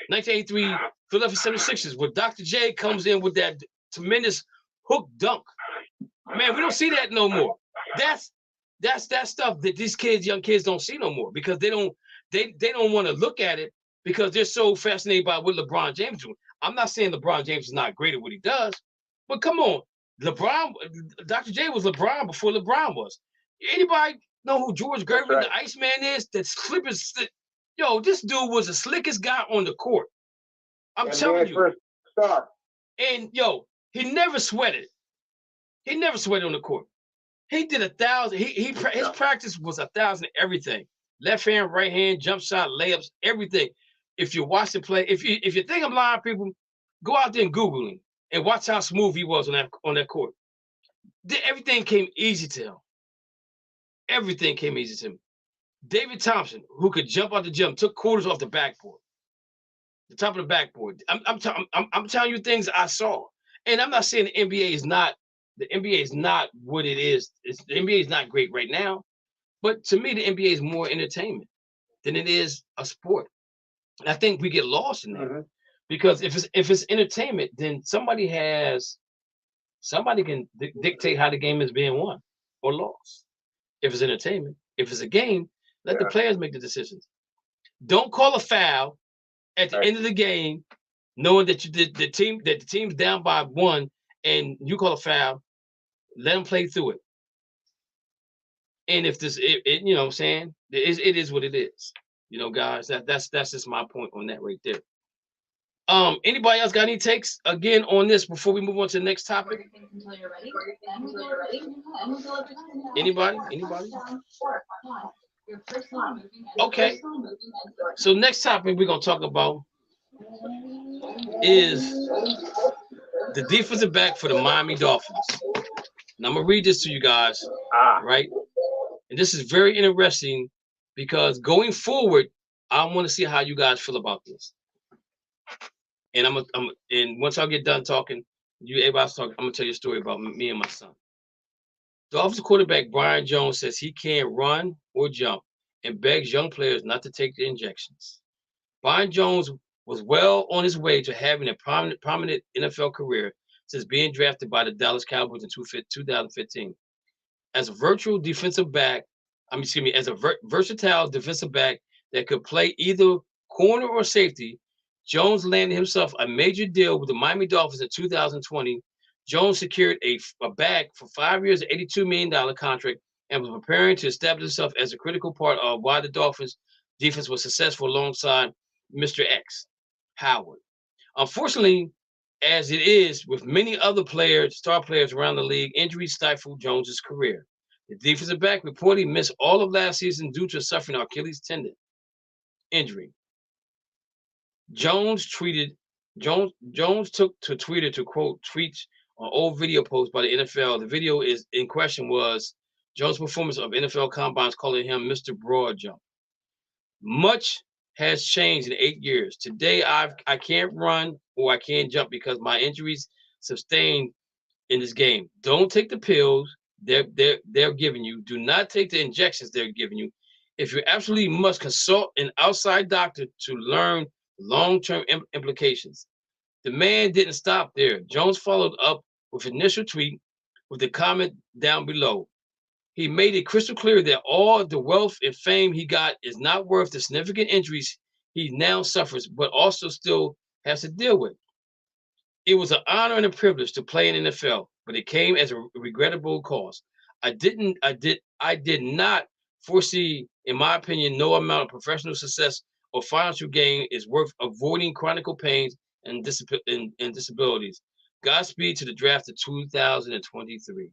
1983 Philadelphia 76ers, where Dr. J comes in with that tremendous hook dunk. Man, we don't see that no more. That's that stuff that these young kids don't see no more because they don't want to look at it because they're so fascinated by what LeBron James is doing. I'm not saying LeBron James is not great at what he does, but come on, Dr. J was LeBron before LeBron was. Anybody know who George Gervin, right, the Iceman is? That's slippers. Yo, this dude was the slickest guy on the court. I'm telling you. And yo, he never sweated. He never sweated on the court. He did 1,000. His practice was 1,000 everything. Left hand, right hand, jump shot, layups, everything. If you watch him play, if you think I'm lying, people, go out there and Google him and watch how smooth he was on that court. Everything came easy to him. Everything came easy to him. David Thompson, who could jump out the gym, took quarters off the backboard, the top of the backboard. I'm telling you things I saw, and I'm not saying the NBA is not what it is. The NBA is not great right now, but to me, the NBA is more entertainment than it is a sport. And I think we get lost in that because if it's entertainment, then somebody can dictate how the game is being won or lost. If it's entertainment, if it's a game, let the players make the decisions. Don't call a foul at the end of the game, knowing that the team's down by 1, and you call a foul. Let them play through it. And if you know what I'm saying, it is what it is. You know, guys, that's just my point on that right there. Anybody else got any takes again on this before we move on to the next topic? Anybody? Okay. So next topic we're gonna talk about is the defensive back for the Miami Dolphins. And I'm gonna read this to you guys, right? And this is very interesting because going forward, I want to see how you guys feel about this. And and once I get done talking, everybody's talking. I'm gonna tell you a story about me and my son. Dolphins quarterback Brian Jones says he can't run or jump and begs young players not to take the injections. Brian Jones was well on his way to having a prominent NFL career since being drafted by the Dallas Cowboys in 2015. As a versatile defensive back that could play either corner or safety, Jones landed himself a major deal with the Miami Dolphins in 2020. Jones secured a bag for 5 years, $82 million contract, and was preparing to establish himself as a critical part of why the Dolphins defense was successful alongside Mr. X, Howard. Unfortunately, as it is with many other star players around the league, injuries stifled Jones's career. The defensive back reportedly missed all of last season due to suffering an Achilles tendon injury. Jones took to Twitter to quote tweets an old video post by the NFL. The video is in question was Jones' performance of NFL combines, calling him Mr. Broad Jump. Much has changed in 8 years. Today, I can't run or I can't jump because my injuries sustained in this game. Don't take the pills they're giving you. Do not take the injections they're giving you. If you absolutely must, consult an outside doctor to learn long-term implications. The man didn't stop there. Jones followed up with an initial tweet with the comment down below. He made it crystal clear that all the wealth and fame he got is not worth the significant injuries he now suffers, but also still has to deal with. It was an honor and a privilege to play in the NFL, but it came as a regrettable cost. I did not foresee, in my opinion, no amount of professional success or financial gain is worth avoiding chronic pains and disabilities. Godspeed to the draft of 2023.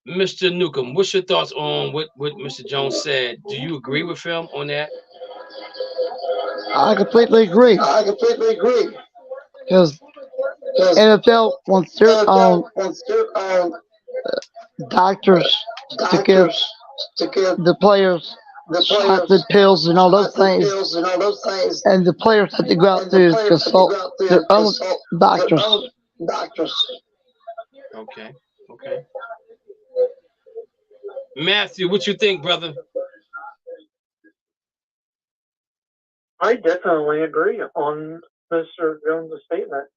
Mr. Newcomb, what's your thoughts on what Mr. Jones said? Do you agree with him on that? I completely agree. Because NFL wants their doctors to give the players shots and pills and all those things. And the players have to go out to consult their own doctors. Okay. Matthew, what you think, brother? I definitely agree on Mr. Jones' statement.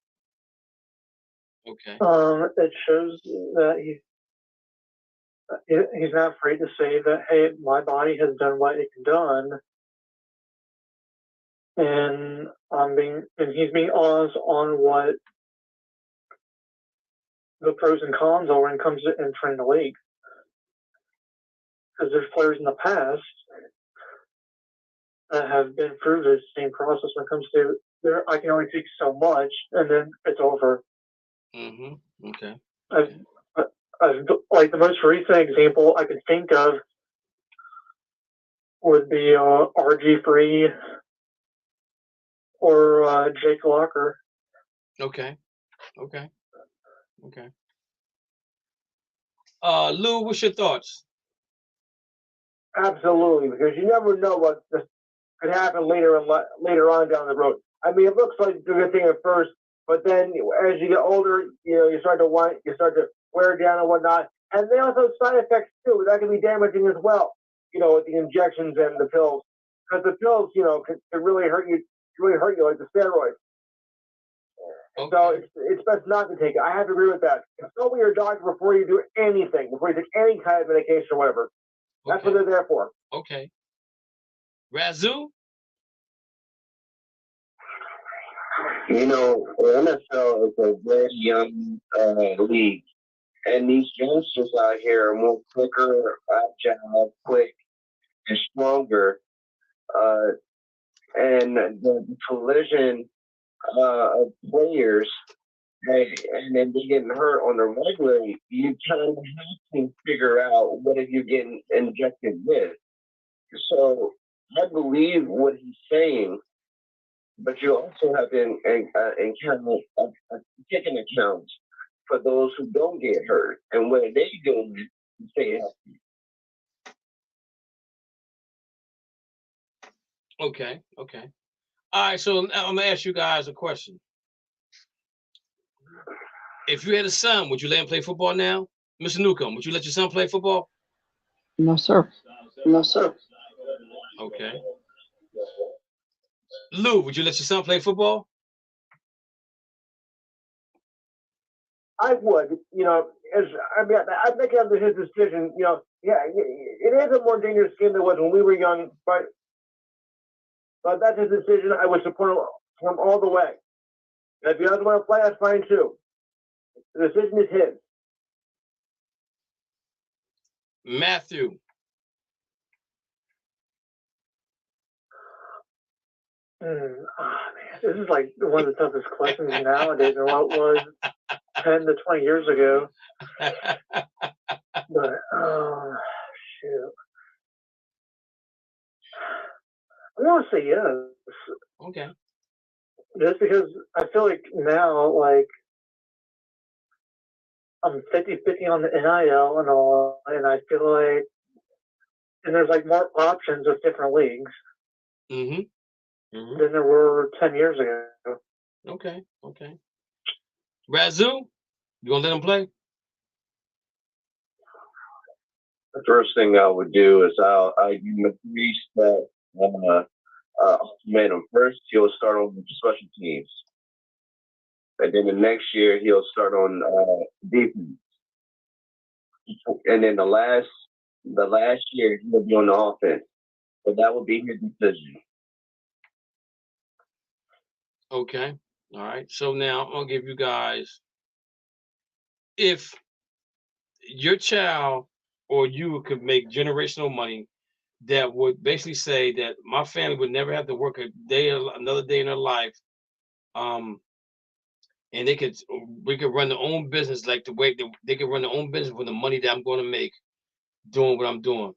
Okay. It shows that he's not afraid to say that, hey, my body has done what it can done, and he's being honest on what the pros and cons are when it comes to entering the league. Because there's players in the past that have been through the same process when it comes to I can only take so much, and then it's over. Mm-hmm. Okay. Like the most recent example I could think of would be RG3 or Jake Locker. Okay. Lou, what's your thoughts? Absolutely, because you never know what could happen later on down the road. I mean, it looks like a good thing at first, but then as you get older, you start to wear down and whatnot, and they also have side effects too. That can be damaging as well. With the injections and the pills, because the pills, can really hurt you. Like the steroids. Okay. So it's best not to take it. I have to agree with that. Consult with your doctor before you do anything, before you take any kind of medication or whatever. That's what they're there for. Okay. Razoo? The NFL is a very young league, and these youngsters out here are more quicker, agile, quick, and stronger. And the collision of players, and then they getting hurt on the regular, you kind of have to figure out what are you getting injected with. So I believe what he's saying, but you also have to take an account for those who don't get hurt and what are they doing to stay healthy. Okay. All right, so now I'm gonna ask you guys a question. If you had a son, would you let him play football now? Mr. Newcomb, would you let your son play football? No, sir. Okay. Lou, would you let your son play football? I would. I think after his decision, it is a more dangerous game than it was when we were young, but that's his decision. I would support him all the way. And if he doesn't want to play, that's fine too. The decision is his. Matthew. This is like one of the toughest questions nowadays than what it was 10 to 20 years ago. But shoot, I want to say yes. Okay. Just because I feel like now, like I'm 50-50 on the NIL and all, and I feel like, and there's like more options with different leagues than there were 10 years ago. Okay. Okay. Razoo, you gonna let him play? The first thing I would do is I give him a 3-step ultimatum. First, he'll start on special teams, and then the next year he'll start on defense, and then the last year he'll be on the offense. So that would be his decision. Okay. All right. So now I'm gonna give you guys, if your child or you could make generational money that would basically say that my family would never have to work another day in their life, and we could run their own business like the way they could run their own business with the money that I'm going to make doing what I'm doing.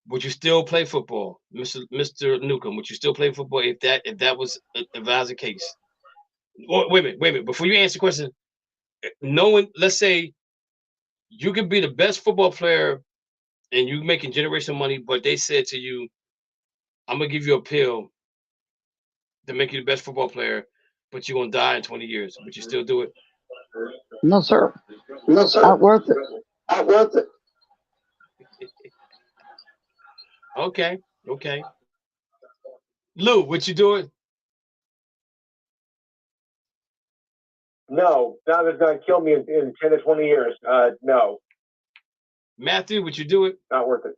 Would you still play football, Mr. Newcomb? Would you still play football if that was the case? Well, wait a minute. Before you answer the question, let's say you could be the best football player and you making generational money, but they said to you, I'm gonna give you a pill to make you the best football player, but you're gonna die in 20 years. Would you still do it? No, sir. No, sir. Not worth it. Not worth it. Okay. Okay. Lou, would you do it? No, that is going to kill me in 10 to 20 years. No. Matthew, would you do it? Not worth it.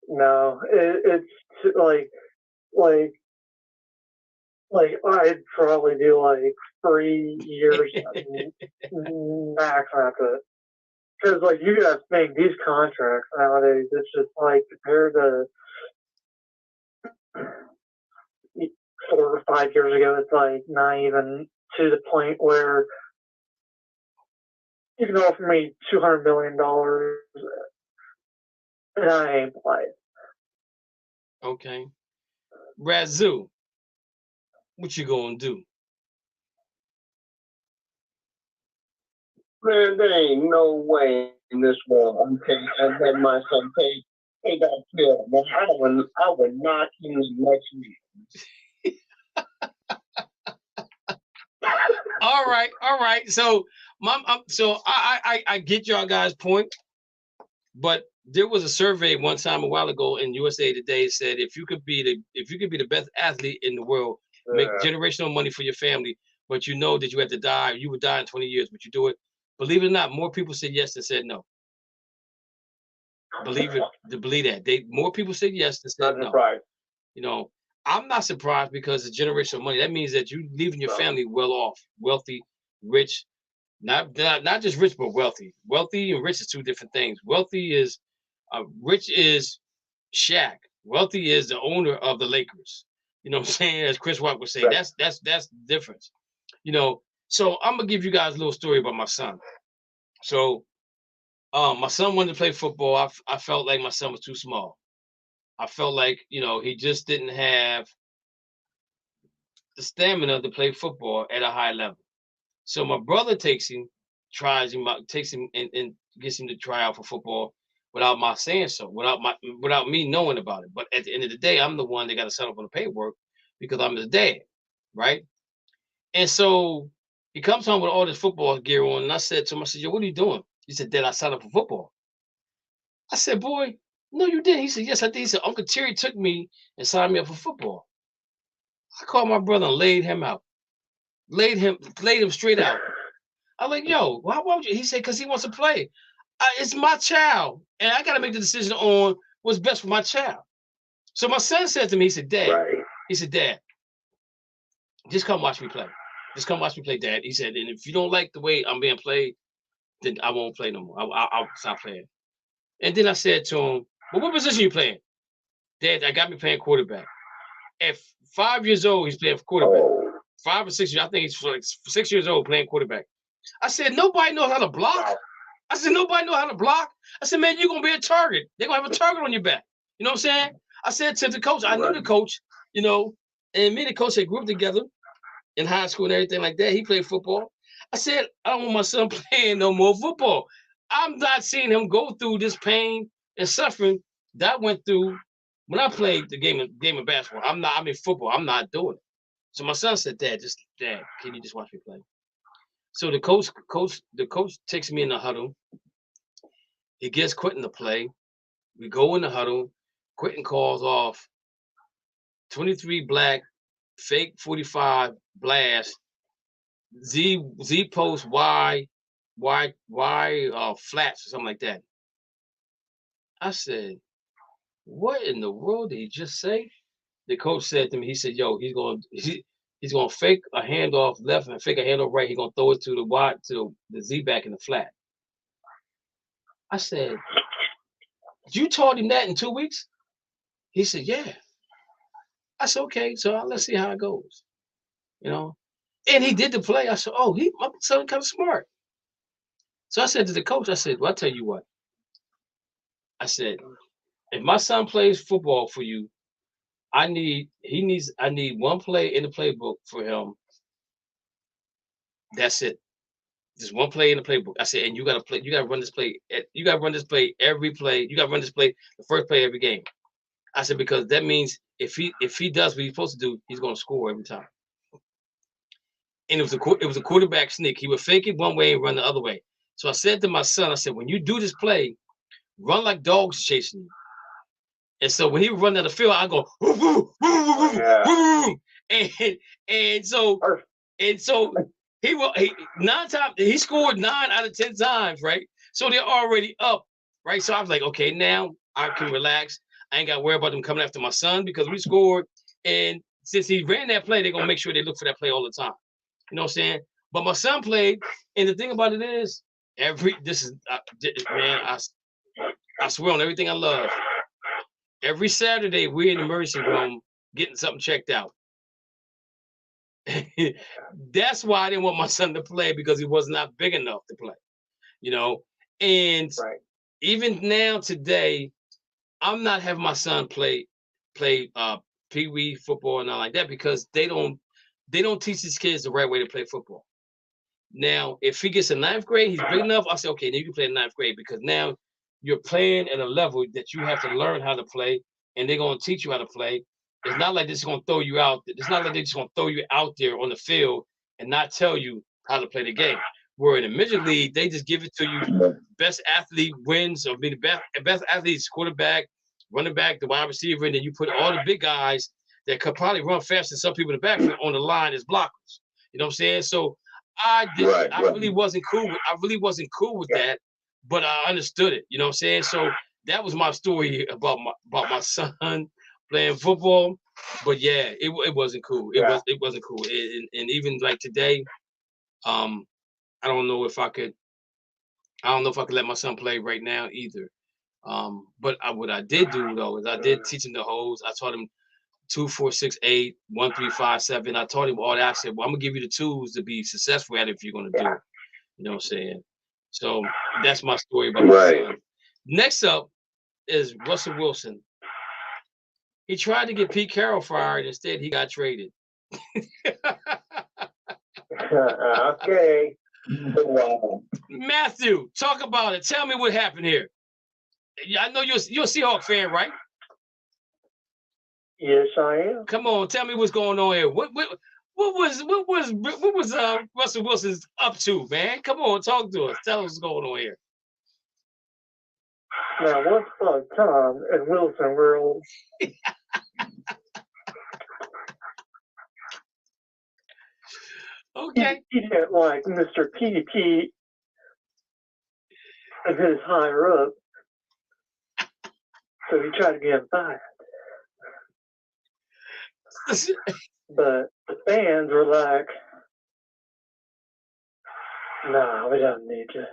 No, it's like I'd probably do like 3 years max after it. Because like you gotta think these contracts nowadays, it's just like compared to 4 or 5 years ago, it's like not even to the point where you can offer me $200 million and I ain't playing. Okay. Razoo, what you gonna do? Man, there ain't no way in this world I'm letting my son pay that pill. Man, I would knock him next week. All right. So, I get y'all guys' point, but there was a survey one time a while ago in USA Today said if you could be the best athlete in the world, make generational money for your family, but you know that you have to die, you would die in 20 years, would you do it? Believe it or not, more people said yes than said no. Believe that. More people said yes than said no. Surprised. You know, I'm not surprised because it's generational money. That means that you leaving your family well off, wealthy, rich, not just rich, but wealthy. Wealthy and rich is two different things. Wealthy is rich is Shaq. Wealthy is the owner of the Lakers. You know what I'm saying? As Chris Rock would say, right. That's the difference. You know, so I'm gonna give you guys a little story about my son. So my son wanted to play football. I felt like my son was too small. I felt like, he just didn't have the stamina to play football at a high level. So my brother takes him and gets him to try out for football without my saying so, without me knowing about it. But at the end of the day, I'm the one that got to sign up on the paperwork because I'm his dad, right? And so he comes home with all this football gear on, and I said to him, yo, what are you doing? He said, Dad, I signed up for football. I said, boy, no, you didn't. He said, yes, I did. He said, Uncle Terry took me and signed me up for football. I called my brother and laid him out. Laid him straight out. I'm like, yo, why would you? He said, because he wants to play. It's my child, and I got to make the decision on what's best for my child. So my son said to me, he said, Dad, just come watch me play. Just come watch me play, Dad. He said, and if you don't like the way I'm being played, then I won't play no more. I'll stop playing. And then I said to him, well, what position you playing? Dad, I got me playing quarterback. At 5 years old, he's playing quarterback. 5 or 6 years, I think he's like 6 years old playing quarterback. I said, nobody knows how to block. I said, nobody knows how to block. I said, man, you're going to be a target. They're going to have a target on your back. You know what I'm saying? I said to the coach, I knew the coach, you know, and me and the coach had grouped together in high school and everything like that. He played football. I said, I don't want my son playing no more football. I'm not seeing him go through this pain and suffering that I went through when I played the game of basketball. I mean football. I'm not doing it. So my son said, Dad, can you just watch me play? So the coach takes me in the huddle. He gets Quentin to play. We go in the huddle. Quentin calls off 23 black, fake 45 blast, Z post Y flats or something like that. I said, what in the world did he just say? The coach said to me, he said, yo, he's gonna fake a handoff left and fake a handoff right. He's gonna throw it to the Y to the Z back in the flat. I said, you taught him that in 2 weeks? He said, yeah. I said, okay, so let's see how it goes. You know? And he did the play. I said, oh, my son kind of smart. So I said to the coach, I said, well, I'll tell you what. I said, if my son plays football for you, I need one play in the playbook for him. That's it. Just one play in the playbook. I said, and you gotta run this play. You gotta run this play every play. You gotta run this play, the first play every game. I said, because that means if he does what he's supposed to do, he's gonna score every time. And it was a quarterback sneak. He would fake it one way and run the other way. So I said to my son, I said, when you do this play, run like dogs chasing you. And so when he would run down the field, I go, woo, woo, woo, woo, woo, woo. And so he scored 9 out of 10 times, right? So they're already up, right? So I was like, okay, now I can relax. I ain't got to worry about them coming after my son because we scored. And since he ran that play, they're going to make sure they look for that play all the time. You know what I'm saying? But my son played, and the thing about it is, man, I swear on everything I love. Every Saturday, we're in the emergency room getting something checked out. That's why I didn't want my son to play, because he was not big enough to play, you know. And even now today, I'm not having my son play pee-wee football and all like that, because they don't teach these kids the right way to play football. Now, if he gets in 9th grade, he's big enough, I'll say, okay, now you can play in 9th grade, because now you're playing at a level that you have to learn how to play, and they're going to teach you how to play. It's not like they're just going to throw you out. It's not like they're just going to throw you out there on the field and not tell you how to play the game. Where in the midget league, they just give it to you. Best athlete wins, or be the best athlete is quarterback, running back, the wide receiver, and then you put all the big guys that could probably run faster than some people in the backfield on the line as blockers. You know what I'm saying? So I really wasn't cool with that, but I understood it. You know what I'm saying? So that was my story about my son playing football. But yeah, it wasn't cool. It wasn't cool. And even like today, I don't know if I could let my son play right now either. But what I did do though is I did teach him the holes. I taught him 2, 4, 6, 8, 1, 3, 5, 7. I taught him all that. I said, well, I'm gonna give you the tools to be successful at it if you're gonna do it. You know what I'm saying? So that's my story about my son. Next up is Russell Wilson. He tried to get Pete Carroll fired. Instead, he got traded. Okay. Matthew, talk about it. Tell me what happened here. I know you're a Seahawks fan, right? Yes, I am. Come on, tell me what's going on here. What was Russell Wilson's up to, man? Come on, talk to us. Tell us what's going on here. Now, once upon a time in Wilson world, okay. He didn't like Mr. PDP and his higher up, so he tried to get him fired. But the fans were like, "Nah, we don't need you.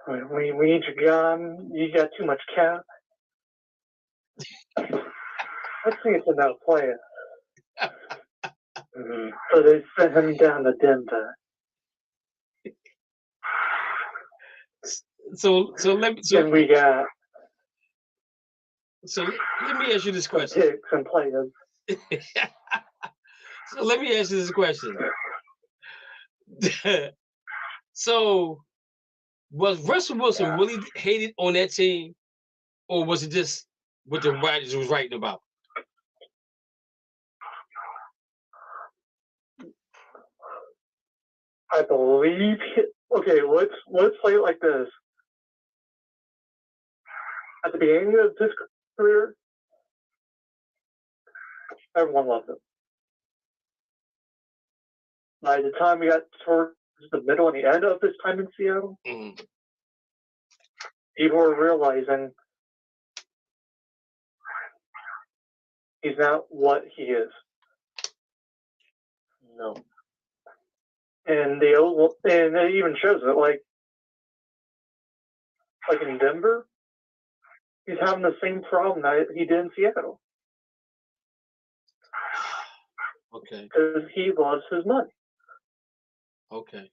We need your gun. You got too much cap. Let's see if it's about playing." So they sent him down to Denver. So let me And we got let me ask you this question. picks and players. So let me ask you this question. So was Russell Wilson really hated on that team, or was it just what the writers was writing about? I believe. Okay, let's play it like this. At the beginning of his career, everyone loved him. By the time we got towards the middle and the end of his time in Seattle, people were realizing he's not what he is. No. And it even shows it, like in Denver, he's having the same problem that he did in Seattle. Okay. Because he loves his money. Okay.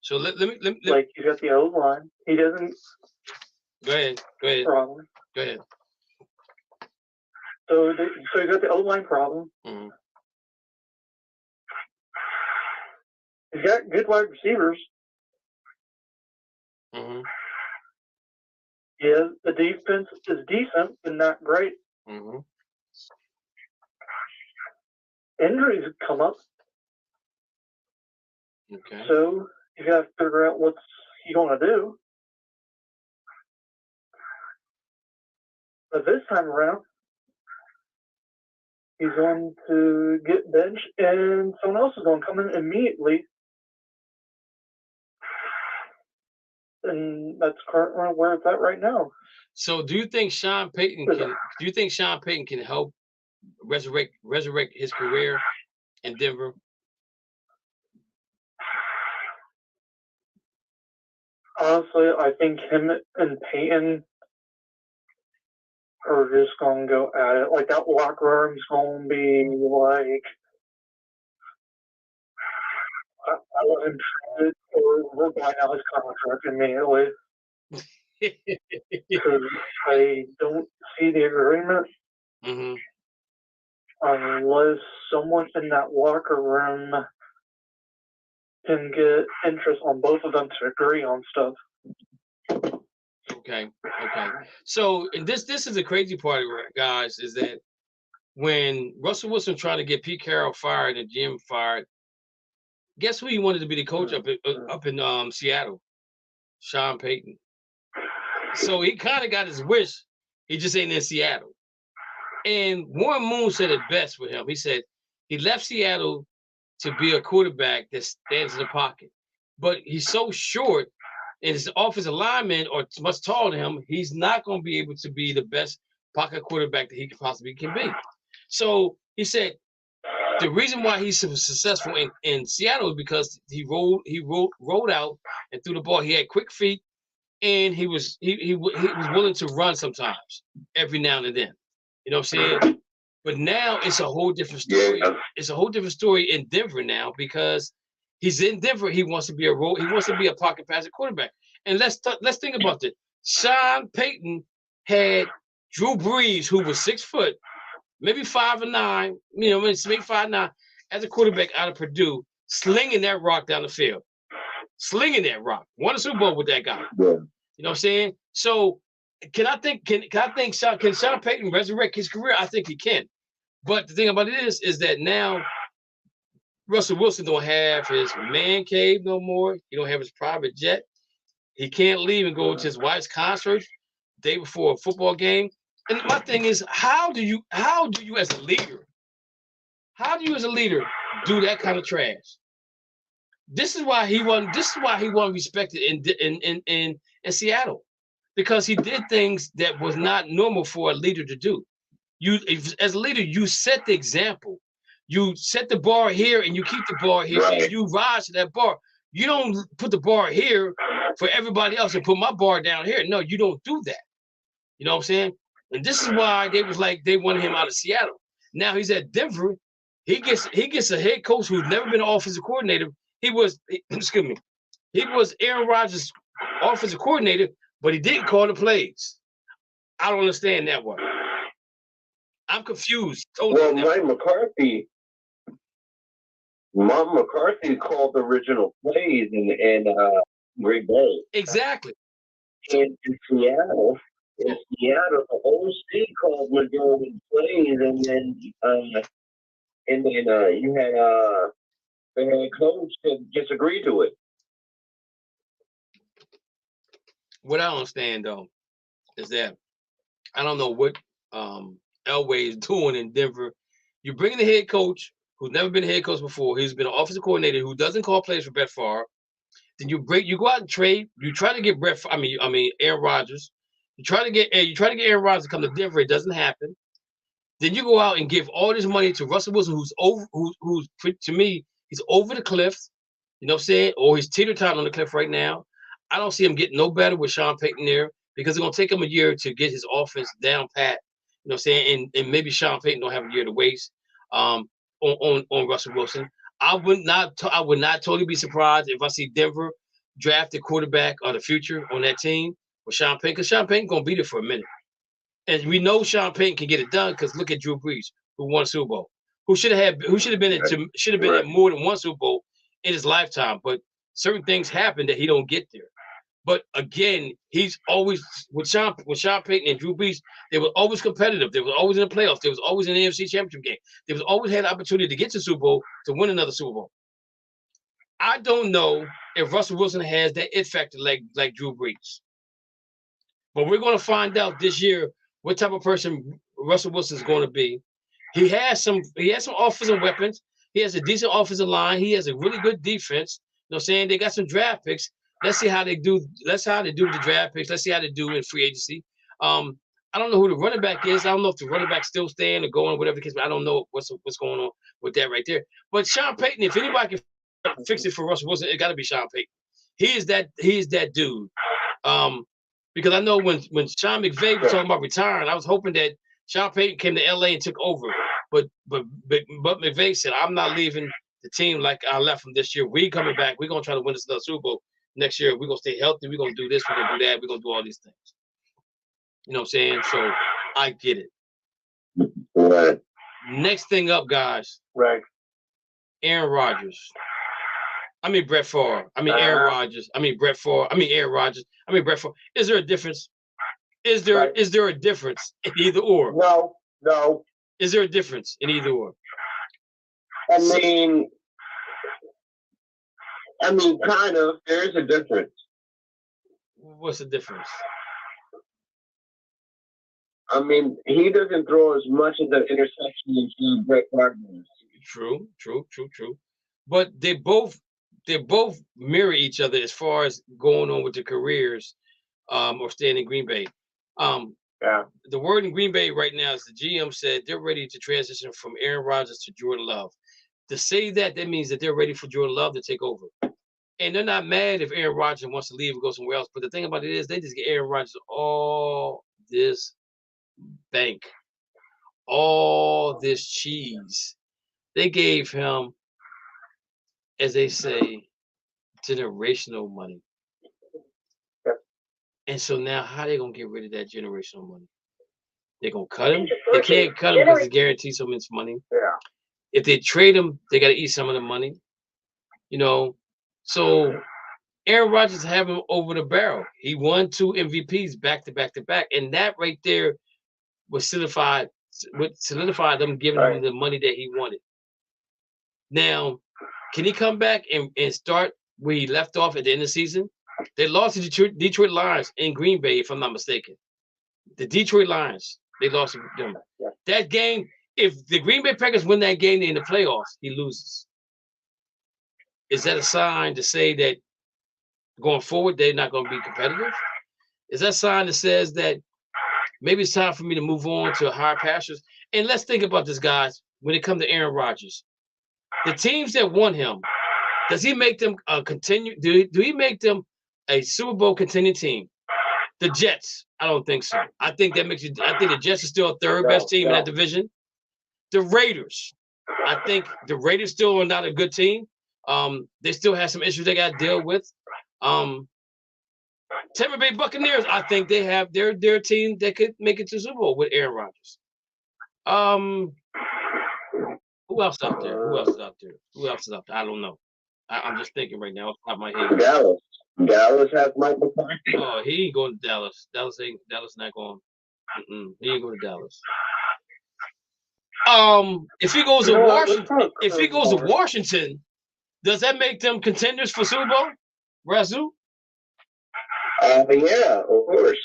So let me like you got the O line. He doesn't. Go ahead. Problem. Go ahead. So you got the O line problem. Mm-hmm. He's got good wide receivers. Mm-hmm. Yeah, the defense is decent, but not great. Mm-hmm. Injuries come up. Okay. So you got to figure out what's he going to do. But this time around, he's going to get benched, and someone else is going to come in immediately. And that's currently where it's at right now. So, do you think Sean Payton can help resurrect his career in Denver? Honestly, I think him and Payton are just going to go at it. Like, that locker room's going to be like, I wasn't traded, or we're buying out his contract immediately. Because I don't see the agreement unless someone in that locker room can get interest on both of them to agree on stuff. Okay. So, and this is the crazy part, guys, is that when Russell Wilson tried to get Pete Carroll fired and Jim fired, guess who he wanted to be the coach up in Seattle? Sean Payton. So he kind of got his wish. He just ain't in Seattle. And Warren Moon said it best with him. He said he left Seattle to be a quarterback that stands in the pocket. But he's so short, and his offensive linemen are much taller than him, he's not going to be able to be the best pocket quarterback that he possibly can be. So he said the reason why he's so successful in Seattle is because he rolled out and threw the ball. He had quick feet, and he was willing to run sometimes, every now and then. You know what I'm saying? But now it's a whole different story. Yeah. It's a whole different story in Denver now because he's in Denver. He wants to be a pocket passing quarterback. And let's think about it. Sean Payton had Drew Brees, who was 6 foot, maybe 5'9", maybe 5'9", as a quarterback out of Purdue, slinging that rock down the field. Slinging that rock. Won a Super Bowl with that guy. Yeah. You know what I'm saying? So can Sean Payton resurrect his career? I think he can. But the thing about it is that now Russell Wilson don't have his man cave no more. He don't have his private jet. He can't leave and go to his wife's concert day before a football game. And my thing is, how do you as a leader do that kind of trash? This is why he wasn't respected in Seattle, because he did things that was not normal for a leader to do. As a leader, you set the example. You set the bar here and you keep the bar here, right, and you rise to that bar. You don't put the bar here for everybody else and put my bar down here. No, you don't do that. You know what I'm saying? And this is why they wanted him out of Seattle. Now he's at Denver. He gets a head coach who's never been an offensive coordinator. Excuse me. He was Aaron Rodgers' offensive coordinator, but he didn't call the plays. I don't understand that one. I'm confused. Well, Mike McCarthy called the original plays in Green Bay. Exactly. In Seattle, the OC called majority plays, and then you had the head coach that disagreed to it. What I don't understand though is that I don't know what Elway is doing in Denver. You bring in the head coach who's never been a head coach before. He's been an offensive coordinator who doesn't call plays for Brett Favre. Then you go out and trade. You try to get Aaron Rodgers. You try to get Aaron Rodgers to come to Denver. It doesn't happen. Then you go out and give all this money to Russell Wilson, who's to me, he's over the cliff. You know what I'm saying? Or he's teeter-tottering on the cliff right now. I don't see him getting no better with Sean Payton there because it's gonna take him a year to get his offense down pat. You know what I'm saying? And maybe Sean Payton don't have a year to waste on Russell Wilson. I would not totally be surprised if I see Denver draft the quarterback of the future on that team with Sean Payton, because Sean Payton gonna be there for a minute. And we know Sean Payton can get it done because look at Drew Brees, who won a Super Bowl, who should have been at more than one Super Bowl in his lifetime. But certain things happen that he don't get there. But again, he's always with Sean Payton and Drew Brees. They were always competitive. They were always in the playoffs. They was always in the AFC Championship game. They was always had the opportunity to get to Super Bowl to win another Super Bowl. I don't know if Russell Wilson has that it factor like Drew Brees. But we're going to find out this year what type of person Russell Wilson is going to be. He has some offensive weapons. He has a decent offensive line. He has a really good defense. You know what I'm saying? They got some draft picks. Let's see how they do. Let's see how they do with the draft picks. Let's see how they do in free agency. I don't know who the running back is. I don't know if the running back still staying or going, whatever the case. But I don't know what's going on with that right there. But Sean Payton, if anybody can fix it for Russell Wilson, it got to be Sean Payton. He is that dude. Because I know when Sean McVay was talking about retiring, I was hoping that Sean Payton came to LA and took over. But McVay said, I'm not leaving the team like I left him this year. We coming back. We're gonna try to win this another Super Bowl next year. We're gonna stay healthy. We're gonna do this. We're gonna do that. We're gonna do all these things. You know what I'm saying? So I get it. Right. Next thing up, guys. Right. Aaron Rodgers. I mean Brett Favre. I mean Aaron Rodgers. I mean Brett Favre. I mean Aaron Rodgers. I mean Brett Favre. Is there a difference? Is there a difference in either or? No. Is there a difference in either or? I mean, kind of. There is a difference. What's the difference? I mean, he doesn't throw as much of the interception as Brett Favre does. True. But they both mirror each other as far as going on with their careers, or staying in Green Bay. Yeah. The word in Green Bay right now is the GM said they're ready to transition from Aaron Rodgers to Jordan Love. To say that means that they're ready for Jordan Love to take over. And they're not mad if Aaron Rodgers wants to leave and go somewhere else. But the thing about it is they just get Aaron Rodgers all this bank, all this cheese. They gave him, as they say, generational money. And so now how they going to get rid of that generational money? They're going to cut him? They can't cut him because he's guaranteed so much money. Yeah. If they trade him, they got to eat some of the money. You know, so Aaron Rodgers have him over the barrel. He won 2 MVPs back to back to back. And that right there would solidify them giving him the money that he wanted. Now, can he come back and start where he left off at the end of the season? They lost to Detroit Lions in Green Bay, if I'm not mistaken. The Detroit Lions, they lost to them. Yeah. That game, if the Green Bay Packers win that game in the playoffs, he loses. Is that a sign to say that going forward, they're not going to be competitive? Is that a sign that says that maybe it's time for me to move on to higher pastures? And let's think about this, guys, when it comes to Aaron Rodgers. The teams that won him, does he make them continue? Do he make them a Super Bowl contending team? The Jets, I don't think so. I think the Jets are still a third best team in that division. The Raiders, I think the Raiders still are not a good team. They still have some issues they got to deal with. Tampa Bay Buccaneers, I think they have their team that could make it to the Super Bowl with Aaron Rodgers. Who else out there? Who else is out there? Who else is out there? I don't know. I'm just thinking right now off the top of my head. Dallas has Mike McCarthy. Oh, he ain't going to Dallas. Dallas not going. He ain't going to Dallas. If he goes to Washington, does that make them contenders for Super Bowl? Razoo? Yeah, of course.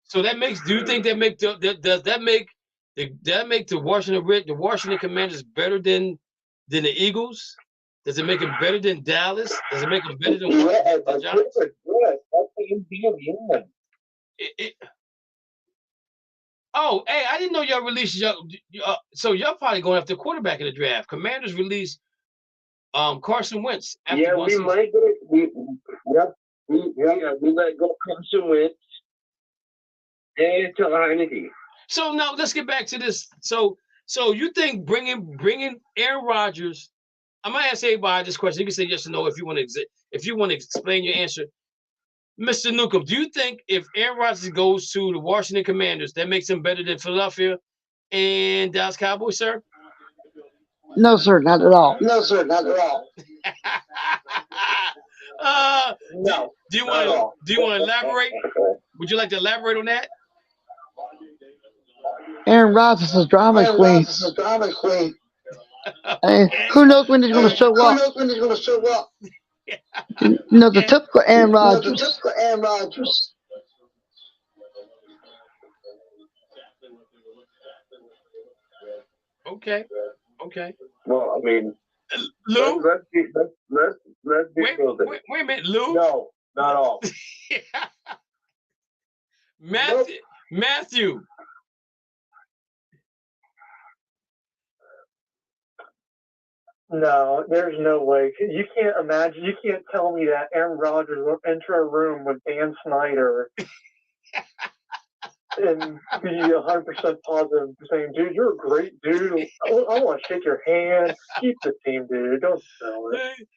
So that makes. Do you think that make does that make the Washington Commanders better than the Eagles? Does it make them better than Dallas? Does it make them better than the Giants? Oh, hey, I didn't know y'all released so y'all probably going after quarterback in the draft. Commanders released Carson Wentz. Yeah, we might get it. We let go Carson Wentz and tell her anything. So now let's get back to this. So you think bringing Aaron Rodgers? I'm gonna ask everybody this question. You can say yes or no if you want to explain your answer. Mr. Newcomb, do you think if Aaron Rodgers goes to the Washington Commanders, that makes him better than Philadelphia and Dallas Cowboys, sir? No, sir, not at all. No, sir, not at all. No. Do you want to elaborate? Would you like to elaborate on that? Aaron Rodgers is drama queen. And who knows when he's going to show up? The typical Aaron Rodgers. Okay. Well, I mean, Lou. Let's be wait a minute, Lou. No, not all. Matthew. No, there's no way. You can't imagine. You can't tell me that Aaron Rodgers will enter a room with Dan Snyder and be 100% positive, saying, "Dude, you're a great dude. I want to shake your hand. Keep the team, dude. Don't sell it."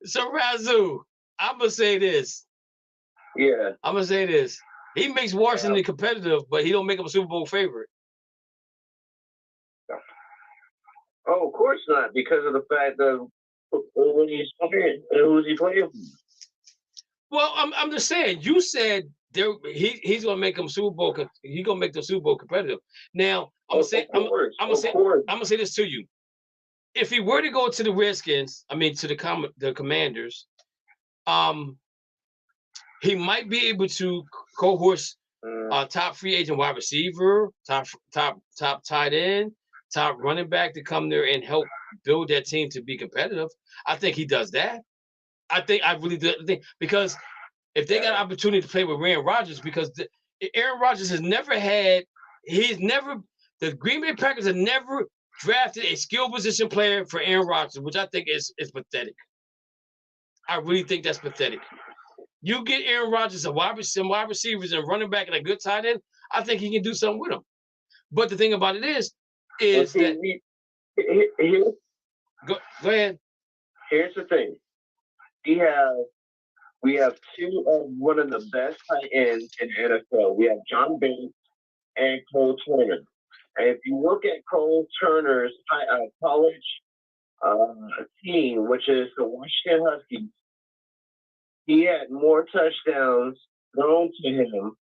So Razoo, I'm gonna say this. Yeah. I'm gonna say this. He makes Washington competitive, but he don't make them a Super Bowl favorite. Oh, of course not, because of the fact of when he's playing, who's he playing? Well, I'm just saying. You said he's gonna make them Super Bowl. He's gonna make them Super Bowl competitive. Now I'm gonna say this to you. If he were to go to the Redskins, to the Commanders, he might be able to coerce top free agent wide receiver, top tight end, top running back to come there and help build that team to be competitive. I think he does that. I really do think, because if they got an opportunity to play with Aaron Rodgers, because Aaron Rodgers has never had, the Green Bay Packers have never drafted a skill position player for Aaron Rodgers, which I think is pathetic. I really think that's pathetic. You get Aaron Rodgers some wide receivers and running back and a good tight end, I think he can do something with them. But the thing about it is that go ahead. Here's the thing. We have one of the best tight ends in the NFL. We have John Bates and Cole Turner. And if you look at Cole Turner's college team, which is the Washington Huskies, he had more touchdowns thrown to him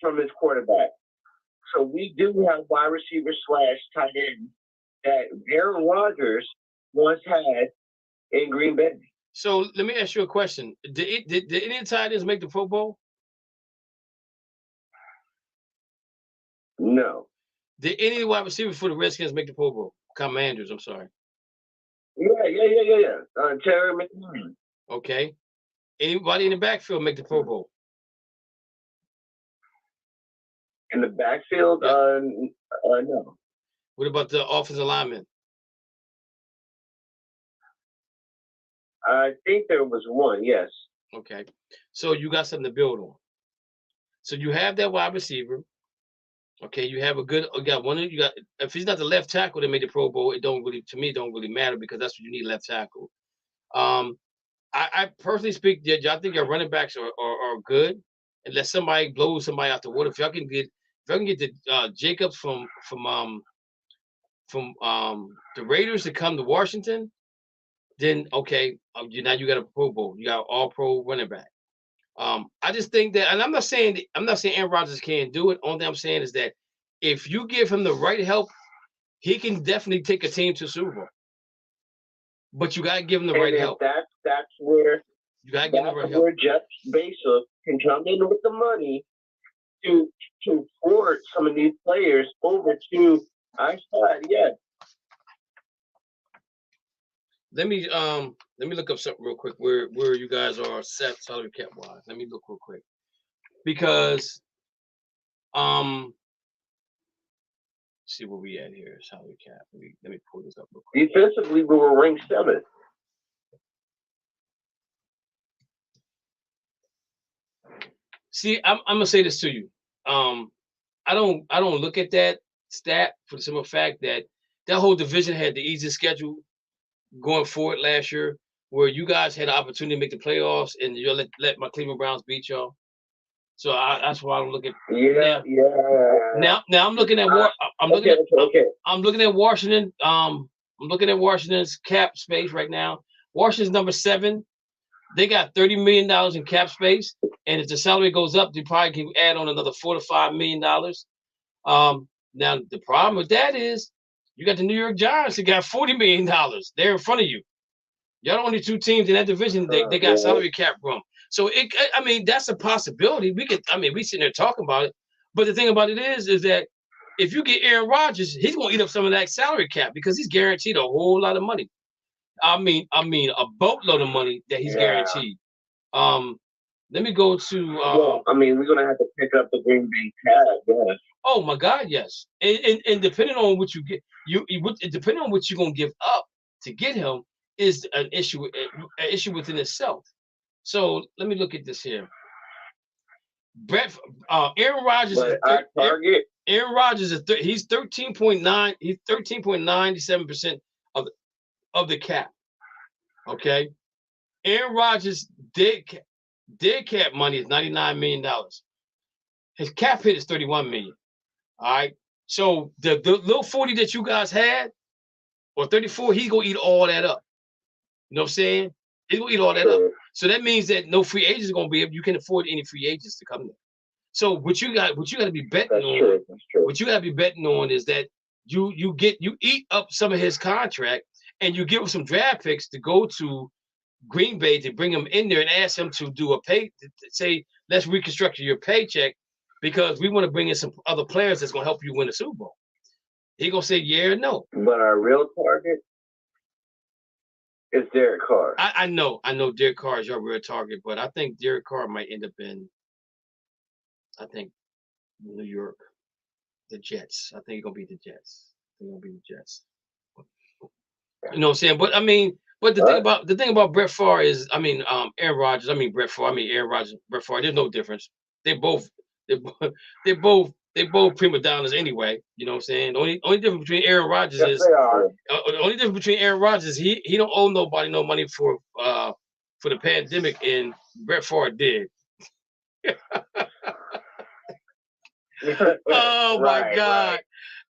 from his quarterback. So we do have wide receiver / tight end that Aaron Rodgers once had in Green Bay. So let me ask you a question. Did any tight ends make the Pro Bowl? No. Did any wide receivers for the Redskins make the Pro Bowl? Commanders, I'm sorry. Yeah. Terry McLaurin. Okay. Anybody in the backfield make the Pro Bowl? In the backfield, no. What about the offensive linemen? I think there was one, yes. Okay. So you got something to build on. So you have that wide receiver. Okay, you have a good. You got one. You got if he's not the left tackle that made the Pro Bowl, it don't really to me don't really matter because that's what you need left tackle. I personally speak. I think your running backs are good, unless somebody blows somebody out the water. If y'all can get the Jacobs from the Raiders to come to Washington, then okay, now you got a Pro Bowl. You got all pro running back. I just think that, and I'm not saying Aaron Rodgers can't do it. Only thing I'm saying is that if you give him the right help, he can definitely take a team to Super Bowl. But you gotta give him the right help. That's where you gotta give him the right help. Where Jeff Bezos can come in with the money to port some of these players over to our side. Yeah. Let me look up something real quick where you guys are set salary cap wise. Let me look real quick because see where we at here salary cap. Let me pull this up real quick. Defensively, we were ranked 7th. See, I'm gonna say this to you. I don't look at that stat for the simple fact that whole division had the easiest schedule going forward last year, where you guys had an opportunity to make the playoffs, and you let my Cleveland Browns beat y'all. So that's why I don't look at. Now I'm looking at I'm looking at Washington. I'm looking at Washington's cap space right now. Washington's number 7. They got $30 million in cap space, and if the salary goes up, they probably can add on another $4 to $5 million. Now the problem with that is you got the New York Giants that got $40 million. They're in front of you. Y'all the only 2 teams in that division they got salary cap room. So that's a possibility. We sitting there talking about it, but the thing about it is that if you get Aaron Rodgers, he's gonna eat up some of that salary cap because he's guaranteed a whole lot of money. I mean a boatload of money that he's guaranteed. Let me go to. we're gonna have to pick up the Green Bay tab. Yes. Oh my God, yes. And depending on what you get, depending on what you're gonna give up to get him is an issue within itself. So let me look at this here. Aaron Rodgers. Target. Aaron Rodgers is he's 13.9. He's 13.97% of the cap. Okay. Aaron Rodgers dead cap money is $99 million. His cap hit is $31 million. All right. So the little 40 that you guys had, or 34, he's gonna eat all that up. You know what I'm saying? He's gonna eat all that up. So that means that no free agents are gonna be able. You can afford any free agents to come there. So what you got to be betting on. What you got to be betting on is that you eat up some of his contract and you give him some draft picks to go to Green Bay to bring him in there and ask him to do say let's reconstruct your paycheck because we want to bring in some other players that's gonna help you win the Super Bowl. He gonna say yeah or no. But our real target is Derek Carr. I know Derek Carr is your real target, but I think Derek Carr might end up in New York, the Jets. I think it's gonna be the Jets. You know what I'm saying? But the thing about Brett Favre is, Aaron Rodgers. Brett Favre. Aaron Rodgers. Brett Favre. There's no difference. They're both prima donnas anyway. You know what I'm saying? The only difference between Aaron Rodgers is the only difference between Aaron Rodgers is he don't owe nobody no money for the pandemic, and Brett Favre did. Oh my God! Right.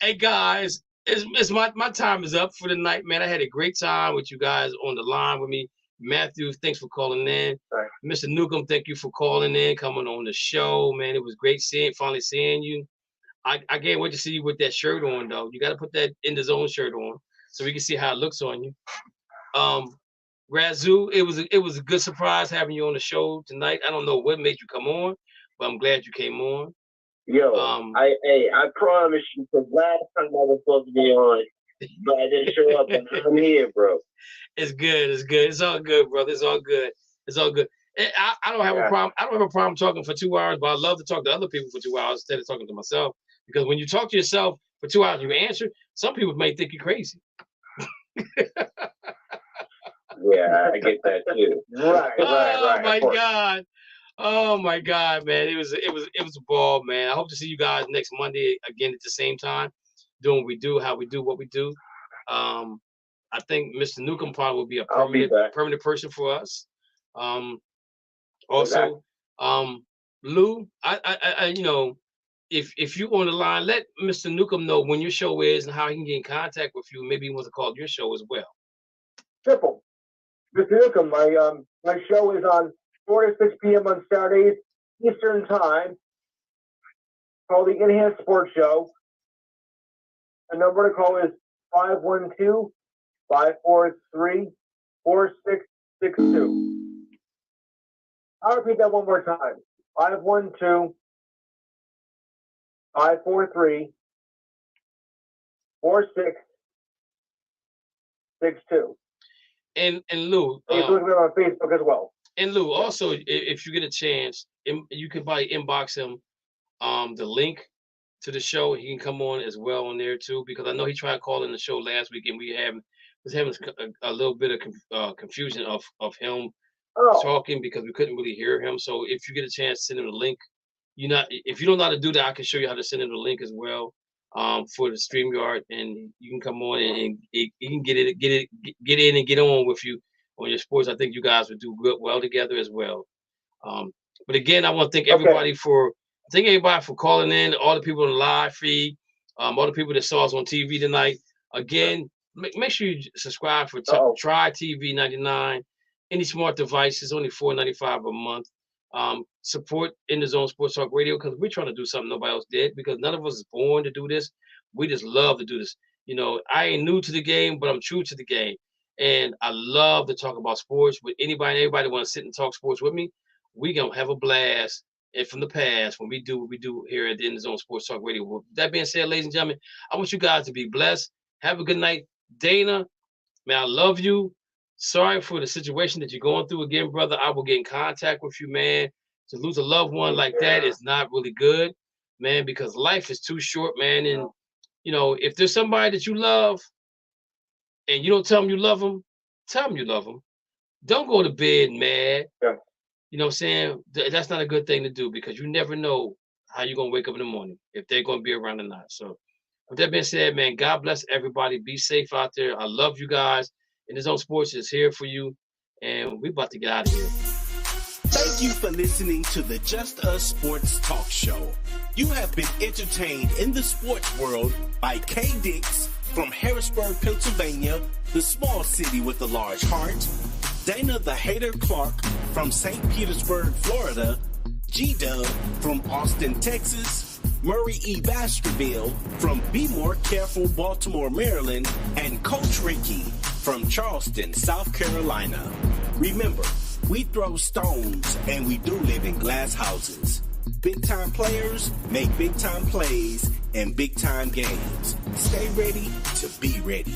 Hey guys, it's my time is up for the night, man. I had a great time with you guys on the line with me. Matthew, thanks for calling in. Right. Mr. Newcomb, thank you for calling in, coming on the show, man. It was great finally seeing you. I can't wait to see you with that shirt on, though. You got to put that In the Zone shirt on so we can see how it looks on you. Razoo, it was a good surprise having you on the show tonight. I don't know what made you come on, but I'm glad you came on. Yo, I promise you, because last time I was supposed to be on, but I didn't show up, and I'm here, bro. It's good. It's all good, brother. It's all good. I don't have a problem. I don't have a problem talking for 2 hours, but I love to talk to other people for 2 hours instead of talking to myself. Because when you talk to yourself for 2 hours, you answer. Some people may think you're crazy. Yeah, I get that too. Right. Oh my God. Oh my God, man! It was a ball, man. I hope to see you guys next Monday again at the same time, doing what we do, how we do what we do. I think Mr. Newcomb probably will be a permanent person for us. Also, Lou, I you know, if you on the line, let Mr. Newcomb know when your show is and how he can get in contact with you. Maybe he wants to call your show as well. Simple. Mr. Newcomb, my show is on 4 to 6 p.m. on Saturdays Eastern Time, called the Enhanced Sports Show. The number to call is 512-543-4662. I'll repeat that one more time. 512-543-4662. And Lou, you can look at it on Facebook as well. And Lou, also, if you get a chance, you can probably inbox him the link to the show. He can come on as well on there too, because I know he tried calling the show last week, and we was having a little bit of confusion of him talking because we couldn't really hear him. So if you get a chance, send him the link. If you don't know how to do that, I can show you how to send him the link as well for the StreamYard, and you can come on and you can get in and get on with you on your sports. I think you guys would do well together as well. But again, I want to thank everybody for calling in, all the people on the live feed, all the people that saw us on TV tonight. Again, make sure you subscribe for Try TV 99. Any smart device is only $4.95 a month. Support In the Zone Sports Talk Radio, because we're trying to do something nobody else did, because none of us is born to do this. We just love to do this. You know, I ain't new to the game, but I'm true to the game. And I love to talk about sports with anybody and everybody want to sit and talk sports with me. We gonna have a blast. And from the past, when we do what we do here at the In the Zone Sports Talk Radio. With that being said, ladies and gentlemen, I want you guys to be blessed. Have a good night. Dana, man, I love you. Sorry for the situation that you're going through again, brother. I will get in contact with you, man. To lose a loved one like that is not really good, man, because life is too short, man. And, you know, if there's somebody that you love, and you don't tell them you love them, tell them you love them. Don't go to bed mad. Yeah. You know what I'm saying? That's not a good thing to do, because you never know how you're going to wake up in the morning, if they're going to be around or not. So with that being said, man, God bless everybody. Be safe out there. I love you guys. In the Zone Sports is here for you. And we're about to get out of here. Thank you for listening to the Just Us Sports Talk Show. You have been entertained in the sports world by K. Dix from Harrisburg, Pennsylvania, the small city with a large heart. Dana the Hater Clark from St. Petersburg, Florida. G-Dub from Austin, Texas. Murray E. Baskerville from Be More Careful, Baltimore, Maryland. And Coach Ricky from Charleston, South Carolina. Remember, we throw stones and we do live in glass houses. Big time players make big time plays and big time games. Stay ready to be ready.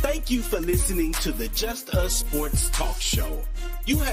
Thank you for listening to the Just Us Sports Talk Show. You have